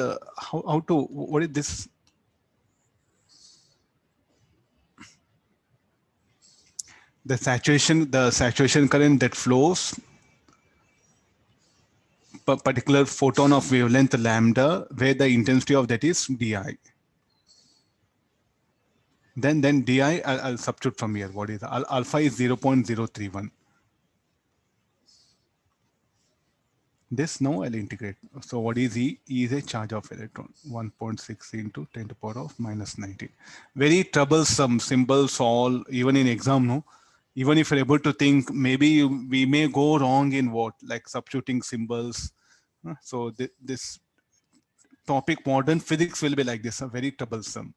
What is this? The saturation current that flows per particular photon of wavelength lambda, where the intensity of that is di. Then di, I'll substitute from here. What is alpha is 0.031. This now I'll integrate. So what is E? E is a charge of electron, 1.6 into 10 to the power of minus 19. Very troublesome symbols all, even in exam, no? Even if you're able to think, maybe we may go wrong in what, like substituting symbols. So this topic, modern physics, will be like this, very troublesome.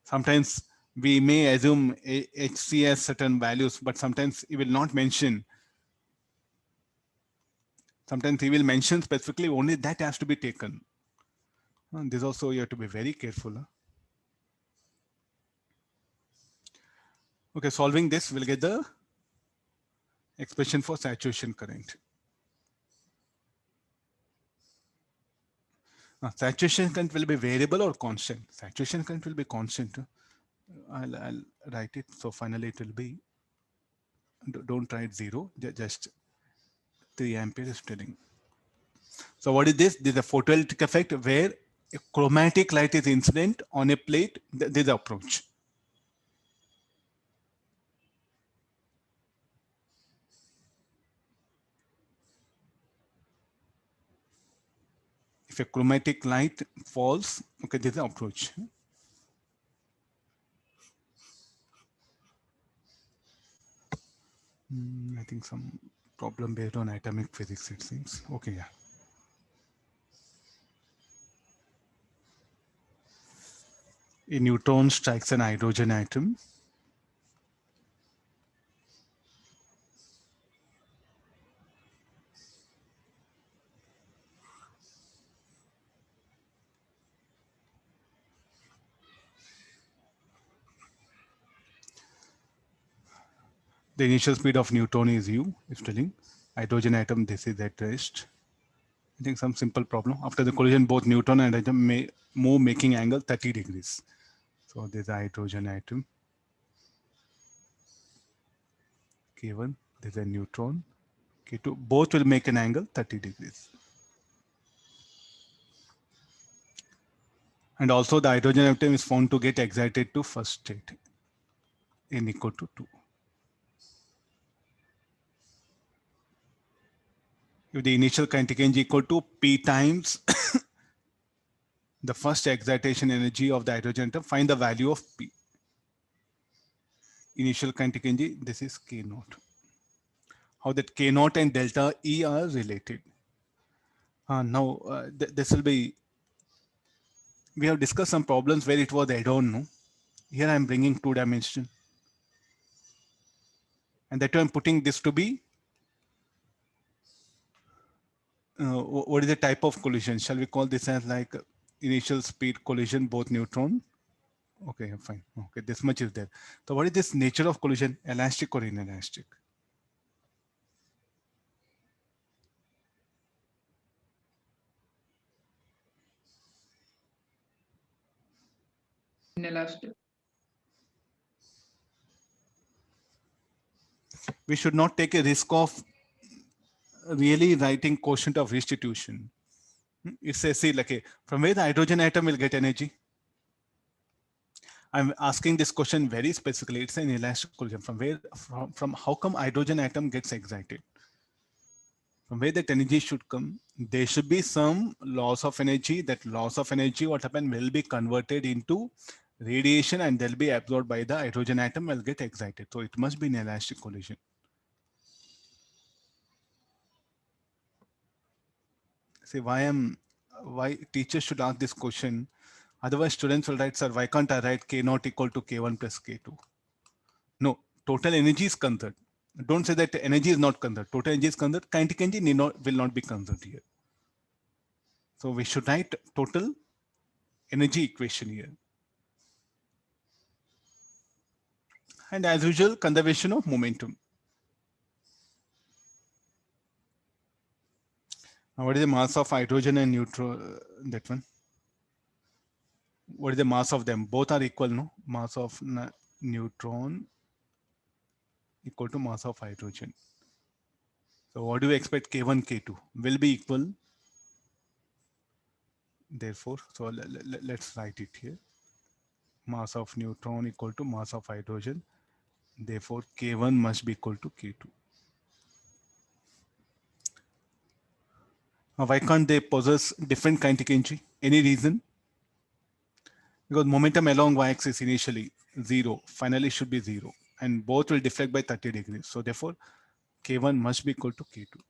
Sometimes we may assume HC has certain values, but sometimes it will not mention. Sometimes he will mention specifically only that has to be taken. And this also you have to be very careful. Okay, solving this, we'll get the expression for saturation current. Saturation current will be variable or constant? Saturation current will be constant. I'll write it. So finally it will be, don't write 0, just 3 ampere is telling. So what is this? This is a photoelectric effect where a chromatic light is incident on a plate. This is the approach. If a chromatic light falls, okay, this is the approach. I think some problem based on atomic physics, it seems. Okay, yeah. A neutron strikes an hydrogen atom. The initial speed of neutron is u, it's telling. Hydrogen atom, this is at rest. I think some simple problem. After the collision, both neutron and hydrogen may move, making angle 30 degrees. So there's a hydrogen atom. K1, this is a neutron, K2, both will make an angle 30 degrees. And also the hydrogen atom is found to get excited to first state, n equal to 2. If the initial kinetic energy equal to P times the first excitation energy of the hydrogen atom, find the value of P. Initial kinetic energy, this is K naught. How that K naught and delta E are related. Now, this will be, we have discussed some problems where it was add-on, no? Here I'm bringing 2 dimension. And that I'm putting this to be, what is the type of collision? Shall we call this as like initial speed collision, both neutron? Okay, fine. Okay, this much is there. So what is this nature of collision? Elastic or inelastic? Inelastic. We should not take a risk of really writing quotient of restitution. It says, see, like from where the hydrogen atom will get energy? I'm asking this question very specifically. It's an elastic collision. From where, from how come hydrogen atom gets excited? From where that energy should come? There should be some loss of energy. That loss of energy, what happened, will be converted into radiation and they'll be absorbed by the hydrogen atom, will get excited. So it must be an elastic collision. See, why teachers should ask this question? Otherwise, students will write, sir, why can't I write K naught equal to K1 plus K2? No, total energy is conserved. Don't say that energy is not conserved. Total energy is conserved. Kinetic energy will not be conserved here. So we should write total energy equation here. And as usual, conservation of momentum. Now, what is the mass of hydrogen and neutron? That one. What is the mass of them? Both are equal, no? Mass of neutron equal to mass of hydrogen. So what do you expect? K1, K2 will be equal. Therefore, so let's write it here. Mass of neutron equal to mass of hydrogen. Therefore, K1 must be equal to K2. Now, why can't they possess different kinetic energy? Any reason? Because momentum along y-axis initially 0, finally should be 0, and both will deflect by 30 degrees. So therefore, K1 must be equal to K2.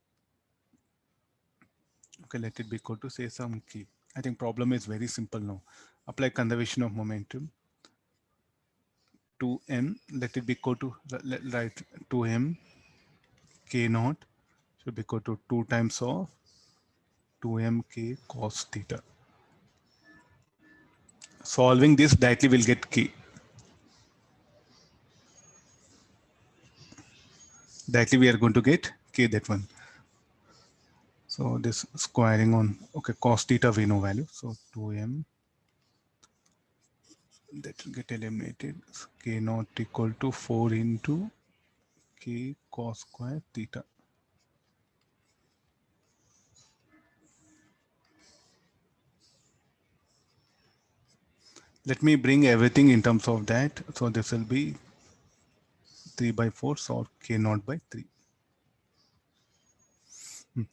Okay, let it be equal to say some K. I think problem is very simple now. Apply conservation of momentum. 2m, let it be equal to, write 2m K naught should be equal to 2 times of 2m K cos theta. Solving this directly will get K. Directly we are going to get K, that one. So this squaring on, okay, cos theta we know value. So 2m, that will get eliminated. So K naught equal to 4 into K cos square theta. Let me bring everything in terms of that. So this will be 3 by 4, so K naught by 3.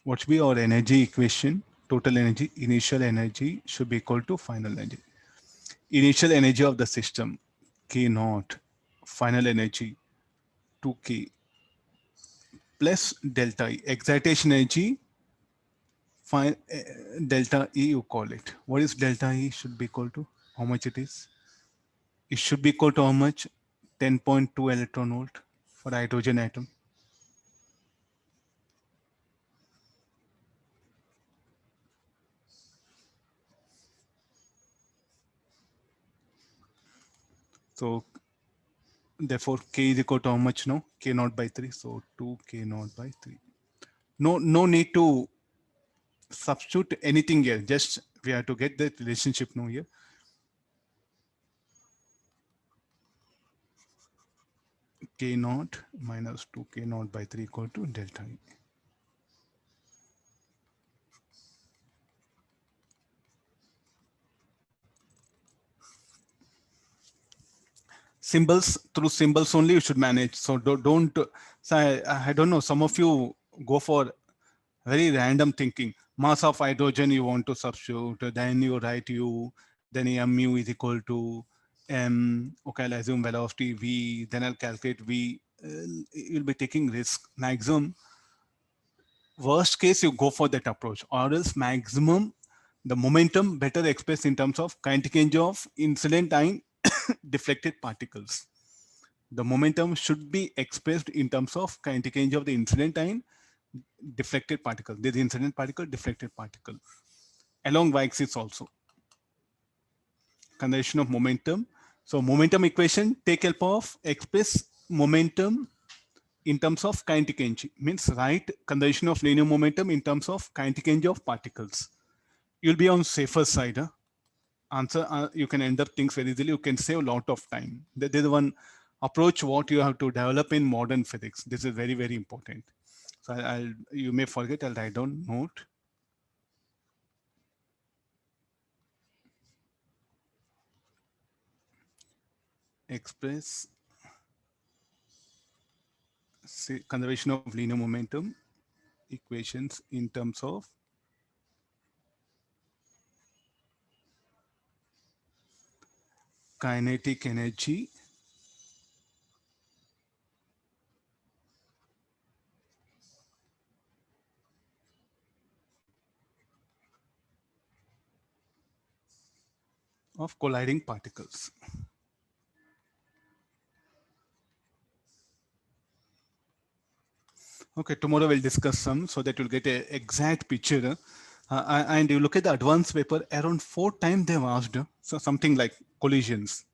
What should be our energy equation? Total energy, initial energy should be equal to final energy. Initial energy of the system, K naught, final energy, 2K, plus delta E. Excitation energy, delta E you call it. What is delta E should be equal to? How much it is? It should be equal to how much? 10.2 electron volt for hydrogen atom. So therefore K is equal to how much now? K naught by 3. So 2 K naught by 3. No need to substitute anything here. Just we have to get the relationship now here. K naught minus 2 K naught by 3 equal to delta E. Symbols, through symbols only you should manage. So don't so I don't know, some of you go for very random thinking. Mass of hydrogen you want to substitute, then you write U, then mu is equal to m. Okay, I'll assume velocity v, then I'll calculate v. You'll be taking risk. Maximum, worst case you go for that approach, or else maximum the momentum better expressed in terms of kinetic energy of incident and deflected particles. The momentum should be expressed in terms of kinetic energy of the incident and deflected particle. There's incident particle, deflected particle. Along y-axis also. Conservation of momentum. So momentum equation take help of express momentum in terms of kinetic energy. Means write conservation of linear momentum in terms of kinetic energy of particles. You'll be on safer side. Huh? Answer, you can end up things very easily. You can save a lot of time. There's one approach what you have to develop in modern physics. This is very, very important. So you may forget, I'll write down note. Express conservation of linear momentum equations in terms of kinetic energy of colliding particles. Okay, tomorrow we'll discuss some so that you'll get an exact picture. And you look at the advanced paper, around 4 times they've asked, so something like collisions.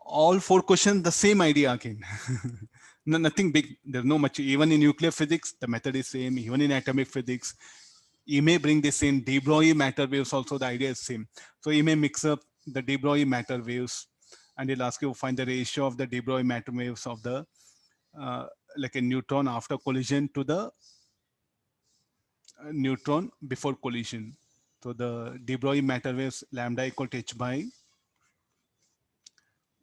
All 4 questions, the same idea again. No, nothing big. There's no much. Even in nuclear physics, the method is same. Even in atomic physics, you may bring this in de Broglie matter waves. Also, the idea is same. So you may mix up the de Broglie matter waves, and it'll ask you to find the ratio of the de Broglie matter waves of the like a neutron after collision to the neutron before collision. So the de Broglie matter waves lambda equal to h by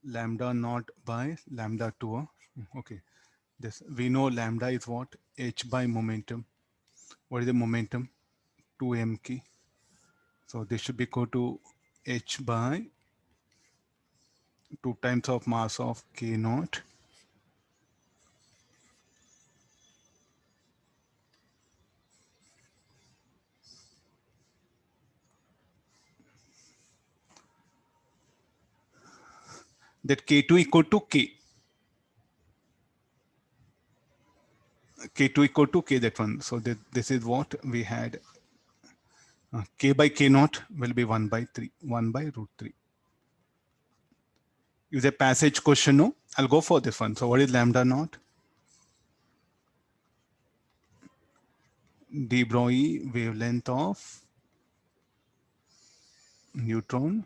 lambda naught by lambda 2. Okay, this we know lambda is what? H by momentum. What is the momentum? 2mk. So this should be equal to h by 2 times of mass of k naught that k2 equal to k. K2 equal to k, that one. So this is what we had. K by k naught will be 1 by 3, 1 by root 3. Is a passage question, no? I'll go for this one. So what is lambda naught? De Broglie wavelength of neutron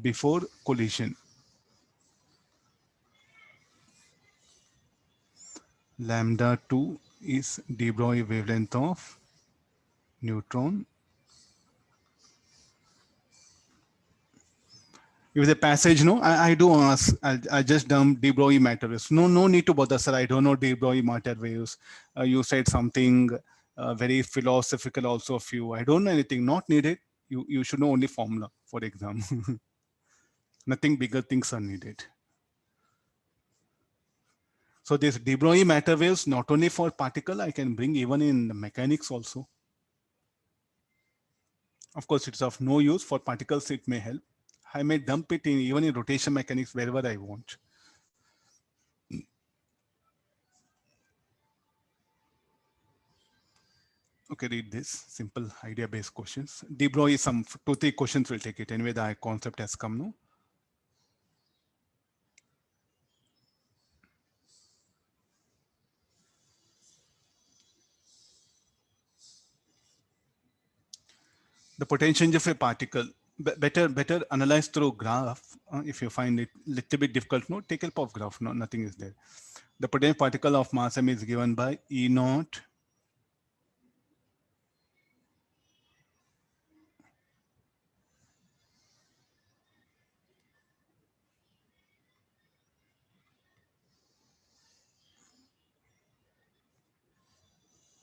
before collision. Lambda 2 is de Broglie wavelength of neutron. If the passage, no, I do ask, I just dump de Broglie matter waves. No need to bother, sir. I don't know de Broglie matter waves. You said something very philosophical also of you. I don't know anything, not needed. You should know only formula for exam. Nothing bigger things are needed. So this de Broglie matter waves, not only for particle, I can bring even in mechanics also. Of course, it's of no use for particles. It may help. I may dump it in even in rotation mechanics wherever I want. Okay, read this simple idea-based questions. De Broglie, some 2-3 questions will take it. Anyway, the concept has come, no? The potential of a particle. better analyze through graph. If you find it little bit difficult, no, take help of graph. No, nothing is there. The potential particle of mass m is given by E naught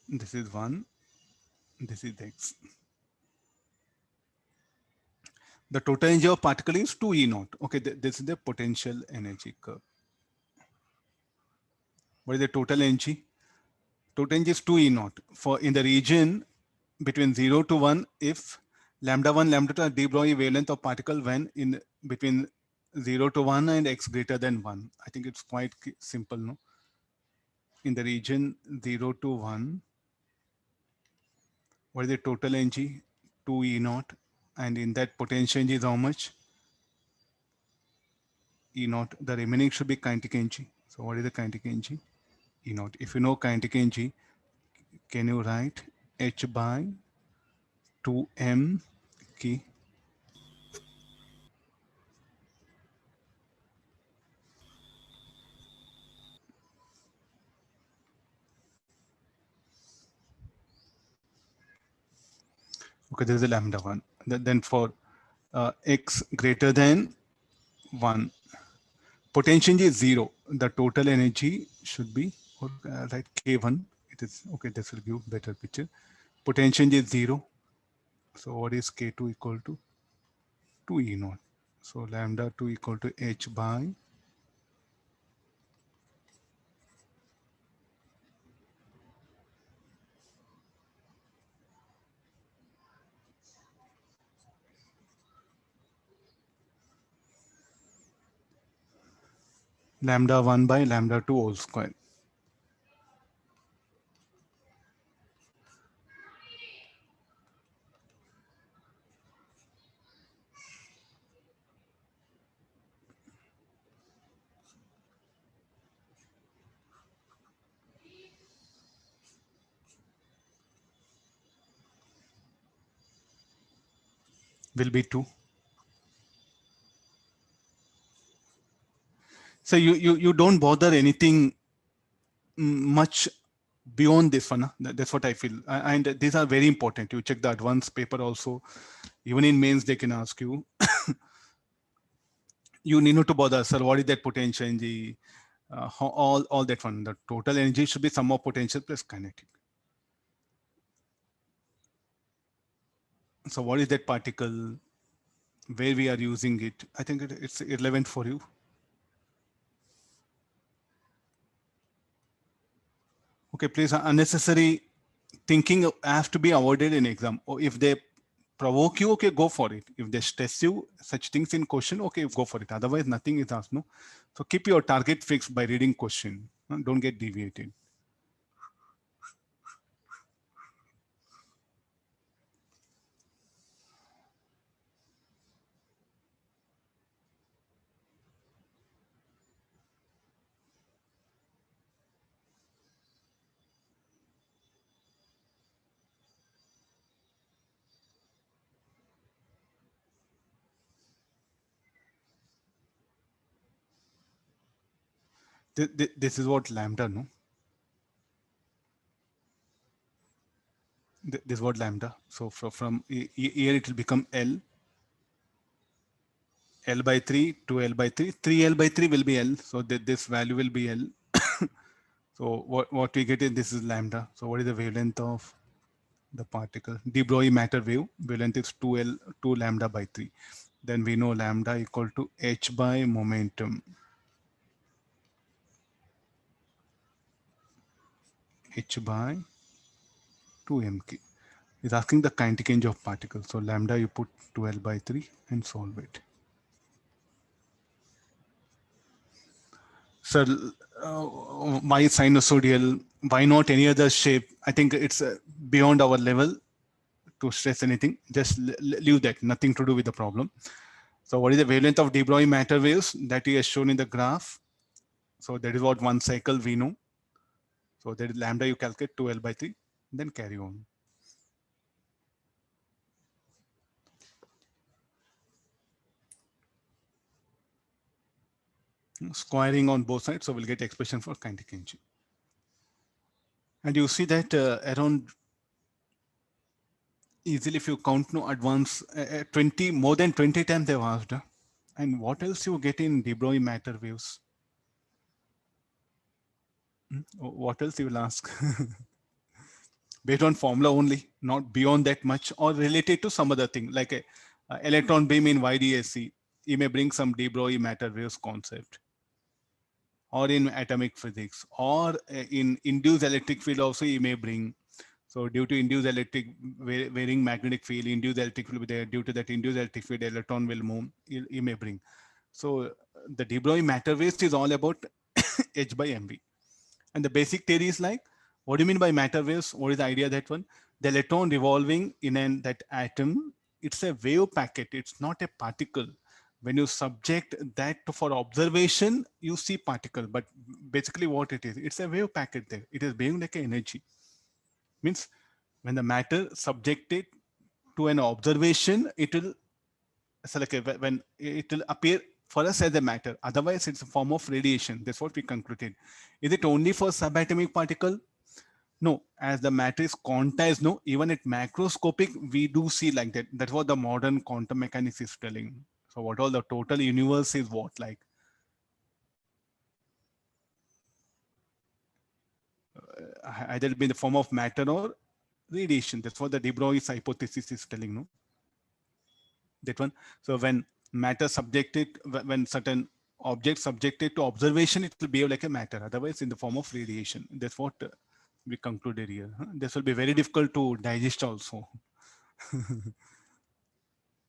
this is 1, this is x. The total energy of particle is 2 E naught. Okay, this is the potential energy curve. What is the total energy? Total energy is 2 E naught. For in the region between 0 to 1, if lambda 1, lambda 2 are de Broglie wavelength of particle when in between 0 to 1 and x greater than 1. I think it's quite simple, no? In the region 0 to 1, what is the total energy? 2 E naught. And in that potential energy is how much? E naught. The remaining should be kinetic energy. So what is the kinetic energy? E naught. If you know kinetic energy, can you write h by 2m k? Okay, this is the lambda 1. Then for x greater than 1, potential energy is 0. The total energy should be, right, k1. It is, okay, this will give better picture. Potential energy is 0. So what is k2 equal to? 2 E naught. So lambda 2 equal to h by lambda 1 by lambda 2 whole square. Will be 2. So you don't bother anything much beyond this one. That's what I feel. And these are very important. You check the advanced paper also. Even in mains, they can ask you. You need not to bother, sir. What is that potential energy? All that one. The total energy should be sum of potential plus kinetic. So what is that particle? Where we are using it? I think it's irrelevant for you. Okay, please, unnecessary thinking has to be avoided in exam. Or if they provoke you, okay, go for it. If they stress you, such things in question, okay, go for it. Otherwise, nothing is asked, no? So keep your target fixed by reading question. Don't get deviated. This is what lambda, no? This is what lambda. So from here it will become L. L by 3 to L by 3. 3L by 3 will be L. So this value will be L. So what we get is this is lambda. So what is the wavelength of the particle? De Broglie matter wave. Wavelength is 2L, 2 lambda by 3. Then we know lambda equal to h by momentum. H by 2mk. Is asking the kinetic energy of particle. So lambda you put 2L by 3 and solve it. Sir, why sinusoidal? Why not any other shape? I think it's beyond our level to stress anything. Just leave that. Nothing to do with the problem. So what is the wavelength of de Broglie matter waves? That is shown in the graph. So that is what one cycle we know. So that is lambda you calculate 2L by 3. Then carry on. squaring on both sides. So we'll get expression for kinetic energy. And you see that around easily, if you count no advance 20, more than 20 times they've asked. And what else you get in de Broglie matter waves? What else you will ask? Based on formula only, not beyond that much, or related to some other thing like a electron beam in YDSC. You may bring some de Broglie matter waves concept, or in atomic physics, or in induced electric field also you may bring. So due to induced electric varying magnetic field, induced electric field will be there. Due to that induced electric field, electron will move. You may bring. So the de Broglie matter waves is all about h by mv. And the basic theory is like, what do you mean by matter waves? What is the idea that one? The electron revolving in that atom, it's a wave packet. It's not a particle. When you subject that for observation, you see particle. But basically what it is, it's a wave packet there. It is behaving like an energy. Means when the matter subjected to an observation, it will, so like when it will appear for us as a matter. Otherwise, it's a form of radiation. That's what we concluded. Is it only for subatomic particle? No, as the matter is quantized, no, even at macroscopic, we do see like that. That's what the modern quantum mechanics is telling. So what all the total universe is what like? Either be in the form of matter or radiation. That's what the de Broglie's hypothesis is telling, no? That one. So when matter subjected, when certain object subjected to observation, it will behave like a matter. Otherwise, in the form of radiation. That's what we concluded here. This will be very difficult to digest also.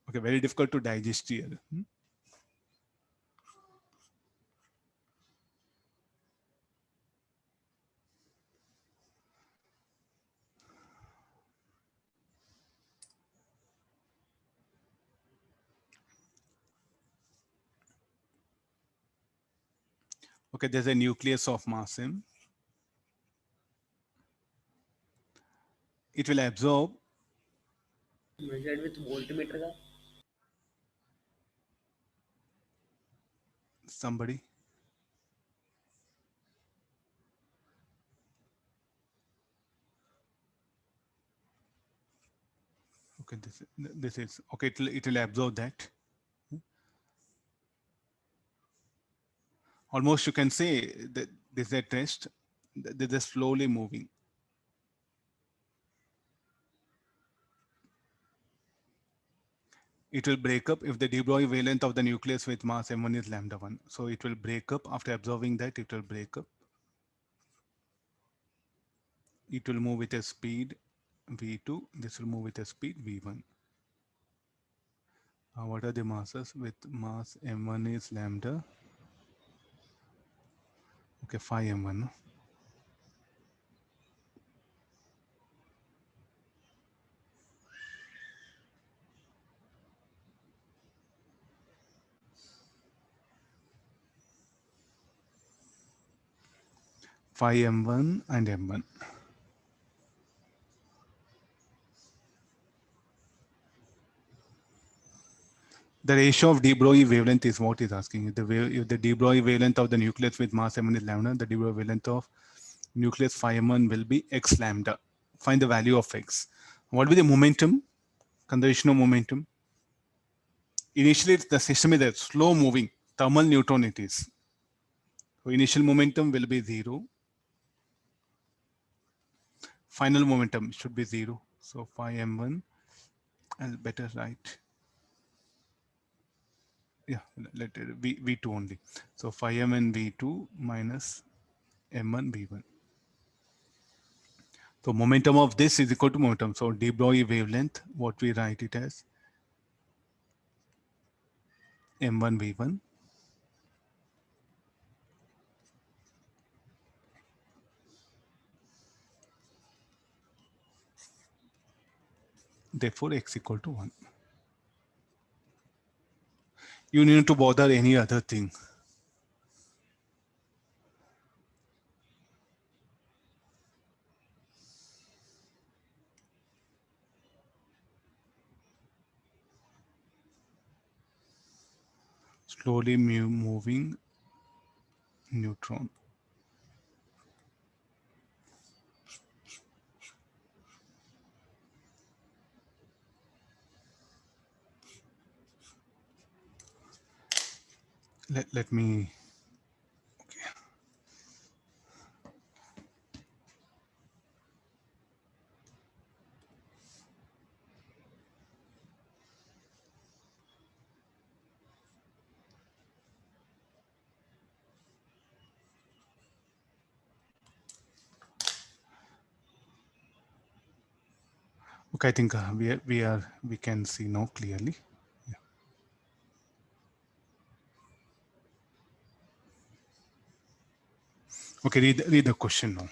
Okay, very difficult to digest here. Okay, there's a nucleus of mass m. It will absorb Measured with voltmeter का? somebody. Okay, this is okay. It will absorb that. Almost you can say that this is a test. This is slowly moving. It will break up if the de Broglie wavelength of the nucleus with mass m1 is lambda 1. So it will break up after absorbing that. It will break up. It will move with a speed v2. This will move with a speed v1. What are the masses? With mass m1 is lambda. Okay, phi m1. No? Phi m1 and m1. The ratio of de Broglie wavelength is what is asking. If the de Broglie wavelength of the nucleus with mass m1 is lambda, the de Broglie wavelength of nucleus phi m1 will be x lambda. Find the value of x. What will be the momentum? Conservation of momentum. Initially, the system is slow moving. Thermal neutron it is. So initial momentum will be 0. Final momentum should be 0. So phi m1, I'll better write. Yeah, let it be v2 only. So phi m1 v2 minus m1 v1. So momentum of this is equal to momentum. So de Broglie wavelength, what we write it as m1 v1. Therefore, x equal to 1. You need to bother any other thing. Slowly moving neutron. Let me, okay. Okay, I think we can see now clearly. Yeah. Okay, read the question now.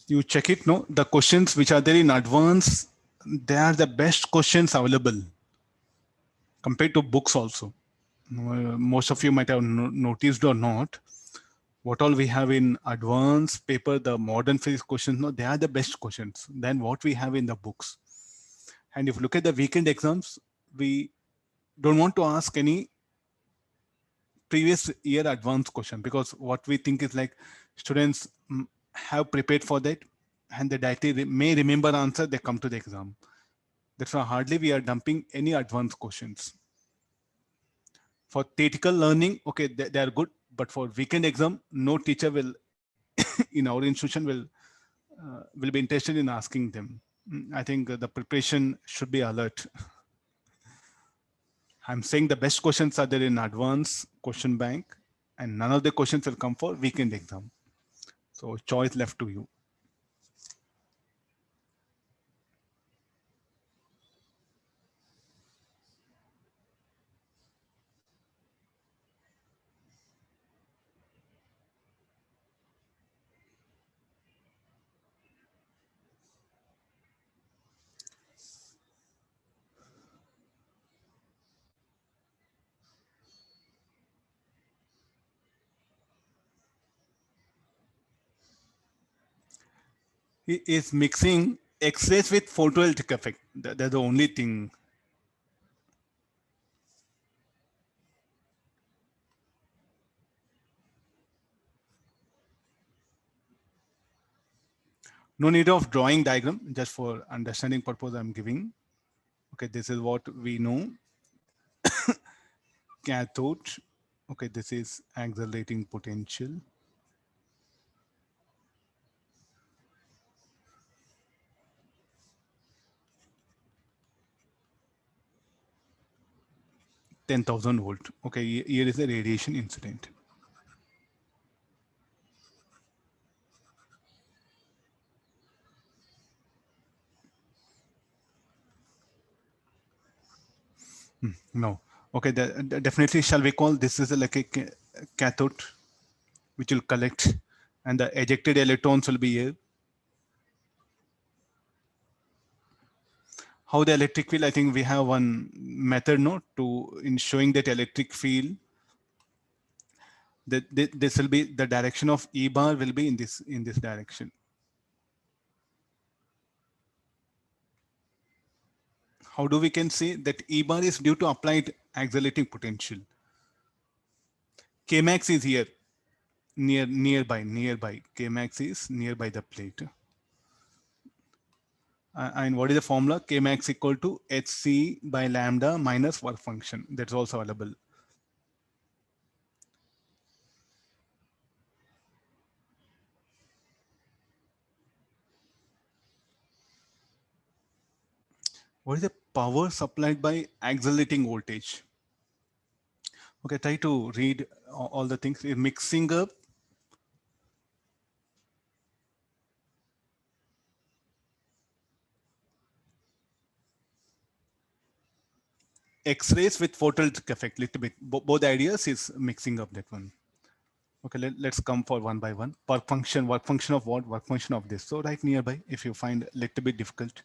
You check it, no? The questions which are there in advance, they are the best questions available compared to books also. Most of you might have noticed or not. What all we have in advanced paper, the modern physics questions, no, they are the best questions than what we have in the books. And if you look at the weekend exams, we don't want to ask any previous year advanced question, because what we think is like students have prepared for that and they directly may remember answer, they come to the exam. That's why hardly we are dumping any advanced questions. For theoretical learning, okay, they are good, but for weekend exam, no teacher will in our institution will be interested in asking them. I think the preparation should be alert. I'm saying the best questions are there in advanced question bank, and none of the questions will come for weekend exam. So choice left to you. He is mixing X-rays with photoelectric effect. That's the only thing. No need of drawing diagram, just for understanding purpose I'm giving. Okay, this is what we know. Cathode. Okay, this is accelerating potential. $10,000. Okay, here is a radiation incident. No. Okay, definitely shall we call this is like a cathode which will collect, and the ejected electrons will be here. How the electric field, I think we have one method, no, to in showing that electric field, that this will be the direction of E bar will be in this direction. How do we can say that E bar is due to applied accelerating potential? Kmax is here, nearby. Kmax is nearby the plate. And what is the formula? Kmax equal to hc by lambda minus work function. That's also available. What is the power supplied by accelerating voltage? Okay, try to read all the things. Mixing up X-rays with photoelectric effect. Little bit. Both ideas is mixing up that one. Okay, let's come for one by one. Work function of what? Work function of this. So right nearby, if you find a little bit difficult,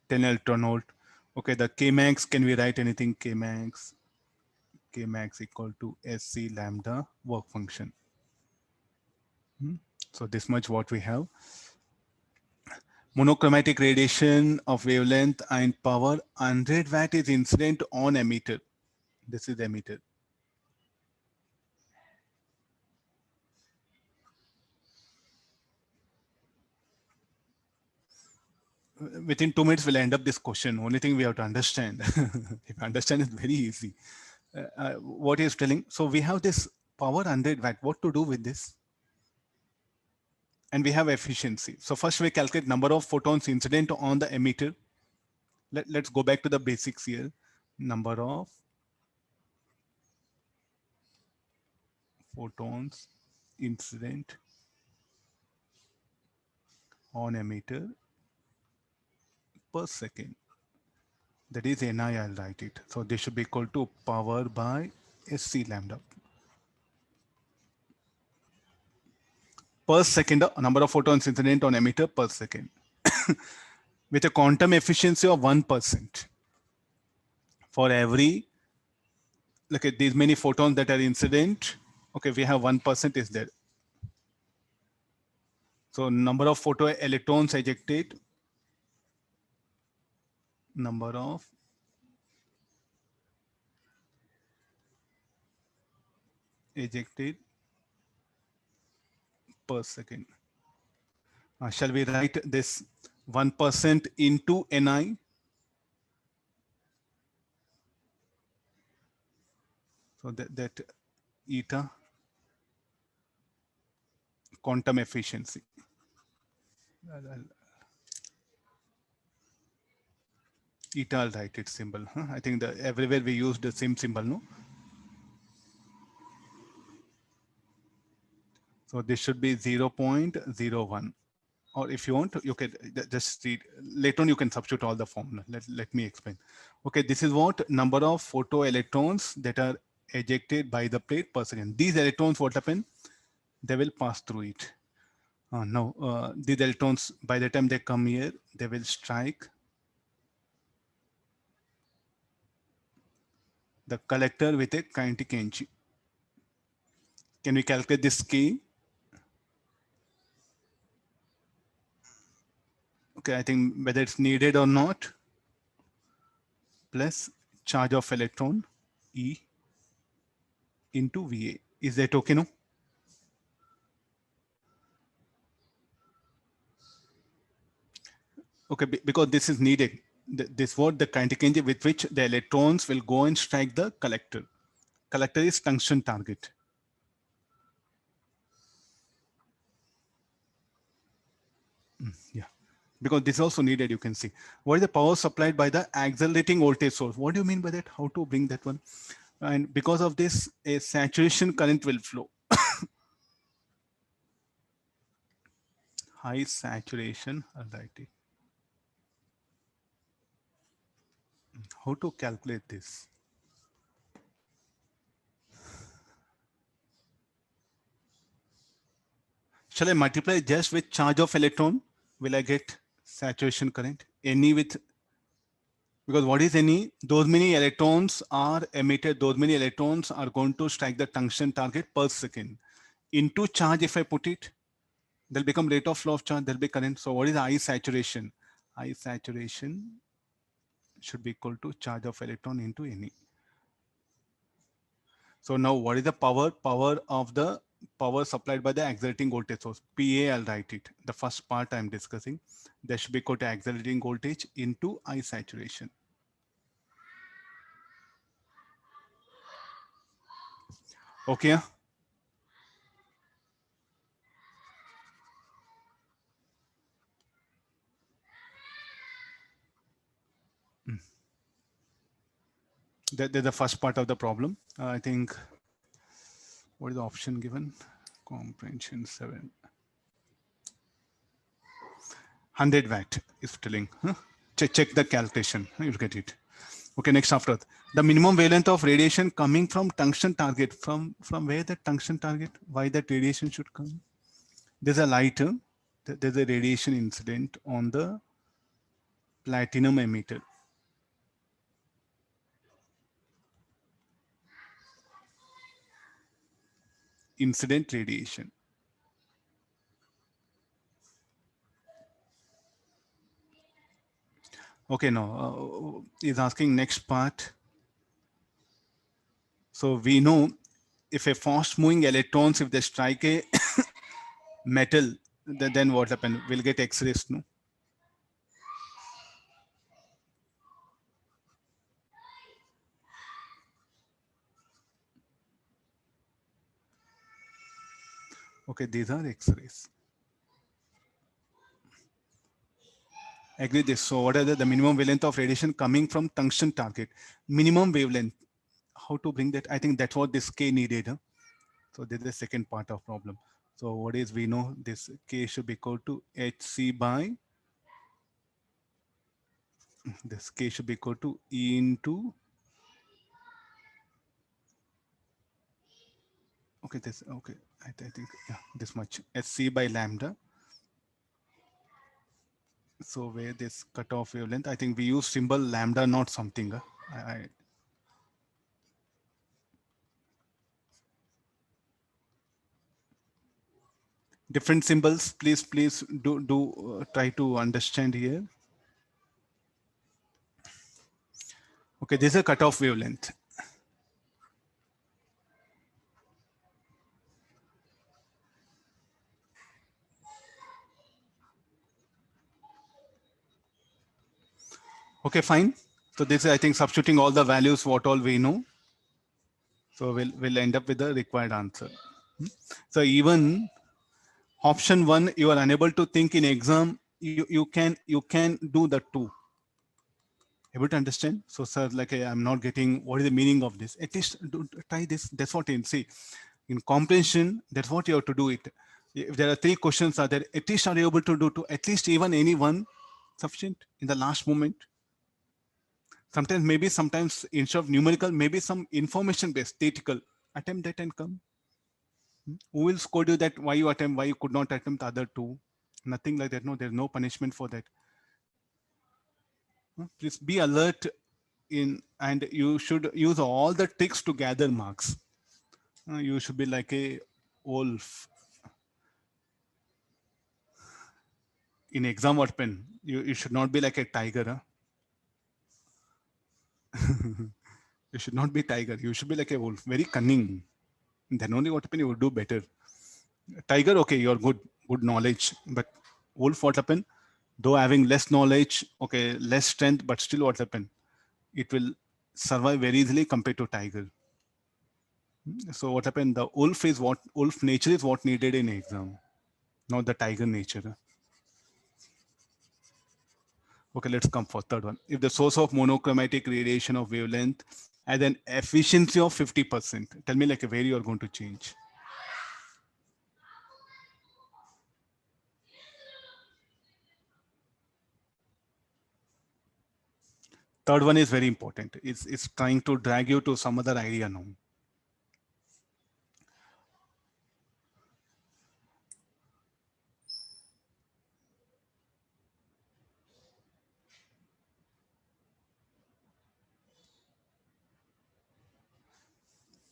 10 electron volt. Okay, the Kmax, can we write anything? Kmax equal to SC lambda work function. So this much what we have. Monochromatic radiation of wavelength and power 100 watt is incident on emitter. This is emitter. Within 2 minutes, we'll end up this question. Only thing we have to understand. If you understand, it's very easy. What he is telling. So we have this power 100 watt. What to do with this? And we have efficiency. So first we calculate number of photons incident on the emitter. Let's go back to the basics here. Number of photons incident on emitter per second. That is Ni, I'll write it. So this should be equal to power by SC lambda. Per second, number of photons incident on emitter per second. With a quantum efficiency of 1%. For every, look at these many photons that are incident, okay, we have 1% is there. So number of photoelectrons ejected, number of ejected per second. Shall we write this 1% into Ni? So that eta quantum efficiency. Eta, I'll write it symbol. I think that everywhere we use the same symbol, no? So this should be 0.01. Or if you want, you can just read. Later on, you can substitute all the formula. Let me explain. Okay, this is what number of photoelectrons that are ejected by the plate per second. These electrons, what happen? They will pass through it. Now, these electrons, by the time they come here, they will strike the collector with a kinetic energy. Can we calculate this K? Okay, I think whether it's needed or not, plus charge of electron E into VA. Is that okay, no? Okay, because this is needed. This what the kinetic energy with which the electrons will go and strike the collector. Collector is tungsten target. Yeah, because this is also needed, you can see. What is the power supplied by the accelerating voltage source? What do you mean by that? How to bring that one? And because of this, a saturation current will flow. High saturation, I'll write it. How to calculate this? Shall I multiply just with charge of electron? Will I get saturation current? Any with, because what is any? Those many electrons are emitted, those many electrons are going to strike the tungsten target per second. Into charge, if I put it, they'll become rate of flow of charge, there'll be current. So what is I saturation? I saturation should be equal to charge of electron into any. So now what is the power? Power of the power supplied by the accelerating voltage source. PA, I'll write it. The first part I'm discussing. That should be equal to accelerating voltage into I saturation. Okay. That's the first part of the problem. I think, what is the option given? Comprehension 7. 100 watt is telling. Huh? Check the calculation. You'll get it. Okay, next after the minimum wavelength of radiation coming from tungsten target. From where the tungsten target? Why that radiation should come? There's a light. There's a radiation incident on the platinum emitter. Incident radiation. Okay, no, is asking next part. So we know if a fast moving electrons, if they strike a metal, then what happen? We'll get X-rays, no? Okay, these are X-rays. Agree this. So what are the minimum wavelength of radiation coming from tungsten target? Minimum wavelength. How to bring that? I think that's what this K needed. Huh? So this is the second part of problem. So what is we know this K should be equal to HC by this K should be equal to E into okay this okay I think yeah this much SC by lambda. So where this cutoff wavelength, I think we use symbol lambda, not something. I different symbols. Please do try to understand here. Okay, this is a cutoff wavelength. Okay, fine. So this is, I think, substituting all the values, what all we know. So we'll end up with the required answer. So even option 1, you are unable to think in exam, you can do the 2. Able to understand? So sir, like I'm not getting what is the meaning of this. At least try this. That's what in see. In comprehension, that's what you have to do it. If there are 3 questions are there, at least are you able to do to at least even any one sufficient in the last moment. Sometimes maybe sometimes instead of numerical, maybe some information based statistical attempt that and come. Who will scold you that why you attempt, why you could not attempt the other 2? Nothing like that. No, there's no punishment for that. Please be alert in, and you should use all the tricks to gather marks. You should be like a wolf in exam or pen. You should not be like a tiger. You should not be tiger. You should be like a wolf, very cunning. Then only what happen, you will do better. Tiger, okay, you're good knowledge, but wolf, what happen? Though having less knowledge, okay, less strength, but still what happen? It will survive very easily compared to tiger. So what happened? The wolf nature is what needed in exam, not the tiger nature. Okay, let's come for third one. If the source of monochromatic radiation of wavelength has an efficiency of 50%, tell me like where you are going to change. Third one is very important. It's trying to drag you to some other idea now.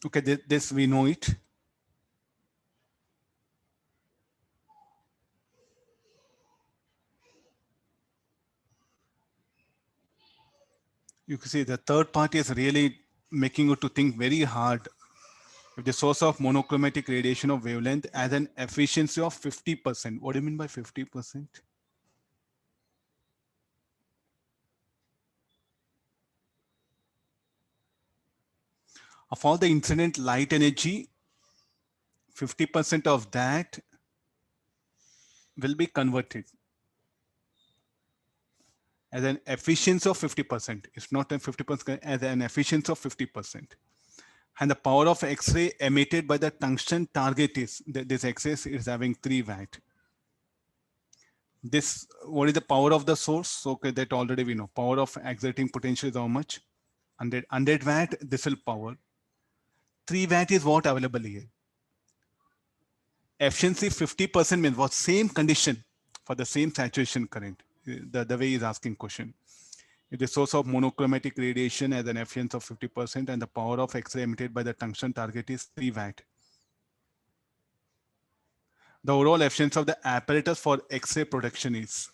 Okay, this we know it. You can see the third part is really making you to think very hard. If the source of monochromatic radiation of wavelength has an efficiency of 50%, what do you mean by 50%? Of all the incident light energy, 50% of that will be converted as an efficiency of 50%. It's not a 50%, as an efficiency of 50%. And the power of X-ray emitted by the tungsten target is, this X-ray is having 3 watt. This, what is the power of the source? Okay, that already we know. Power of exciting potential is how much? 100 watt, this will power. 3 watt is what available here. Efficiency 50% means what? Same condition for the same saturation current. The way he's asking question. If the source of monochromatic radiation has an efficiency of 50% and the power of X-ray emitted by the tungsten target is 3 watt. The overall efficiency of the apparatus for X-ray production is.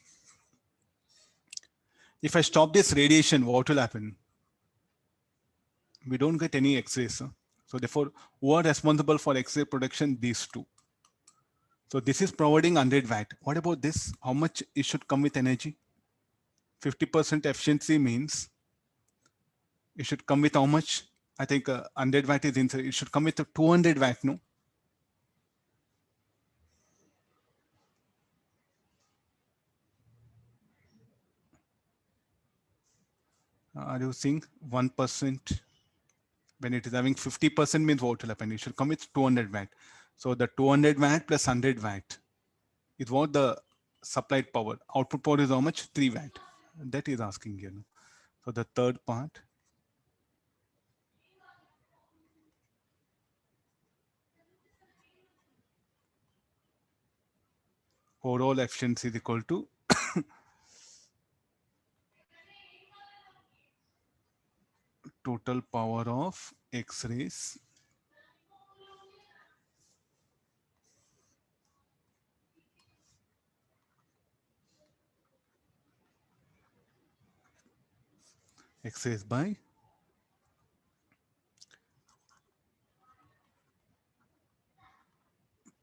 If I stop this radiation, what will happen? We don't get any X-rays. So therefore, who are responsible for X-ray production? These two. So this is providing 100 watt. What about this? How much it should come with energy? 50% efficiency means it should come with how much? I think 100 watt is inside. It should come with 200 watt, no? Are you seeing 1%? When it is having 50% means what will happen? It should come with 200 watt. So the 200 watt plus 100 watt is what the supplied power. Output power is how much? 3 watt. That is asking here. No? So the third part. Overall efficiency is equal to total power of X-rays by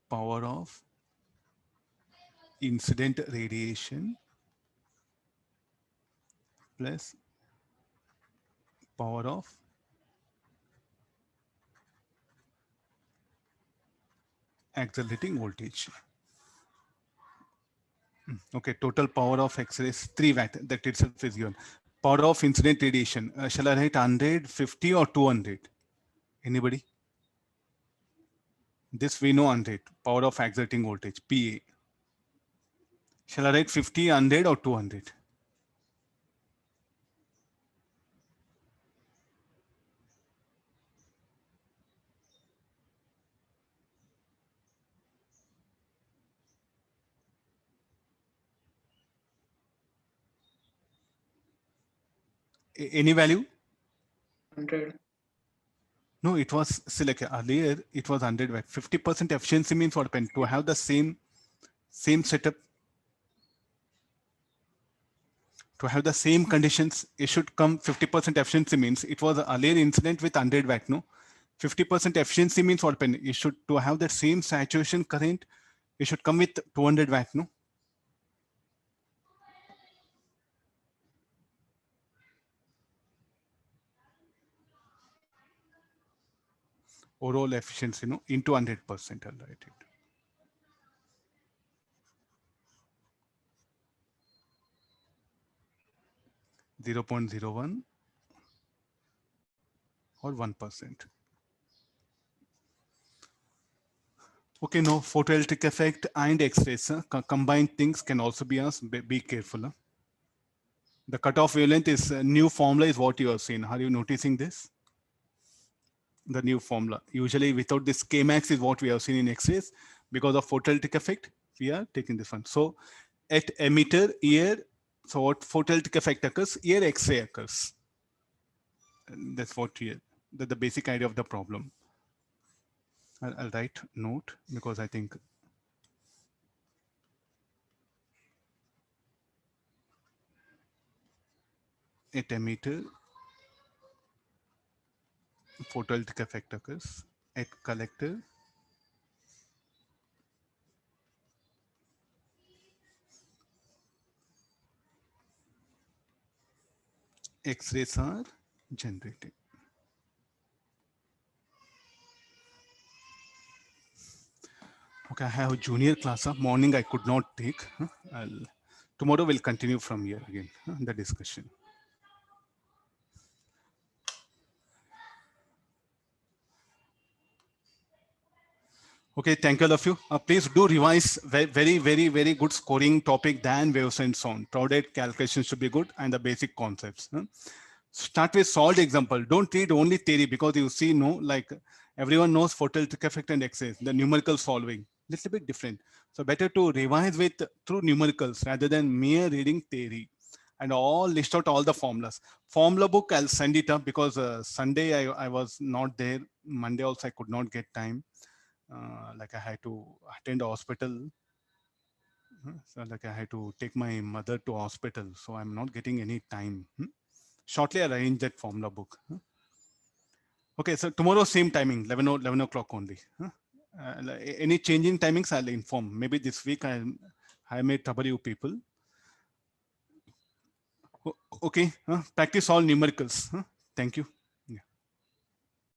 power of incident radiation plus power of accelerating voltage. Okay, total power of X-rays 3 watt. That itself is given. Power of incident radiation. Shall I write 100, 50 or 200? Anybody? This we know 100. Power of accelerating voltage, PA. Shall I write 50, 100 or 200? Any value? 100. No, it was like earlier it was 100 watt. 50% efficiency means what? To have the same setup, to have the same conditions, it should come 50% efficiency means it was earlier incident with 100 watt. No, 50% efficiency means what? It should to have the same saturation current, it should come with 200 watt. No. Overall efficiency, no, into 100%. I'll write it. .01 or 1%. Okay, no, photoelectric effect and X-rays, combined things can also be asked. Be careful. The cutoff wavelength is new formula is what you have seen. Are you noticing this? The new formula. Usually without this Kmax is what we have seen in X-rays. Because of photoelectric effect, we are taking this one. So at emitter here, so what photoelectric effect occurs, here X-ray occurs. And that's what here, the basic idea of the problem. I'll write note because I think at emitter, photoelectric effect occurs. At collector, X-rays are generated. Okay, I have a junior class. Morning I could not take. Tomorrow we'll continue from here again, the discussion. Okay, thank you all of you. Please do revise very good scoring topic than waves and sound. Product calculations should be good and the basic concepts. Start with solved example. Don't read only theory because you see, no, like everyone knows photoelectric effect and X-rays, the numerical solving, little bit different. So better to revise with through numericals rather than mere reading theory. And all list out all the formulas. Formula book, I'll send it up because Sunday I was not there. Monday also I could not get time. Like I had to attend a hospital. So like I had to take my mother to hospital, so I'm not getting any time. Shortly I'll arrange that formula book. Okay, so tomorrow same timing, 11 o'clock only. Any change in timings, I'll inform. Maybe this week I may trouble you people. Okay, practice all numericals. Thank you.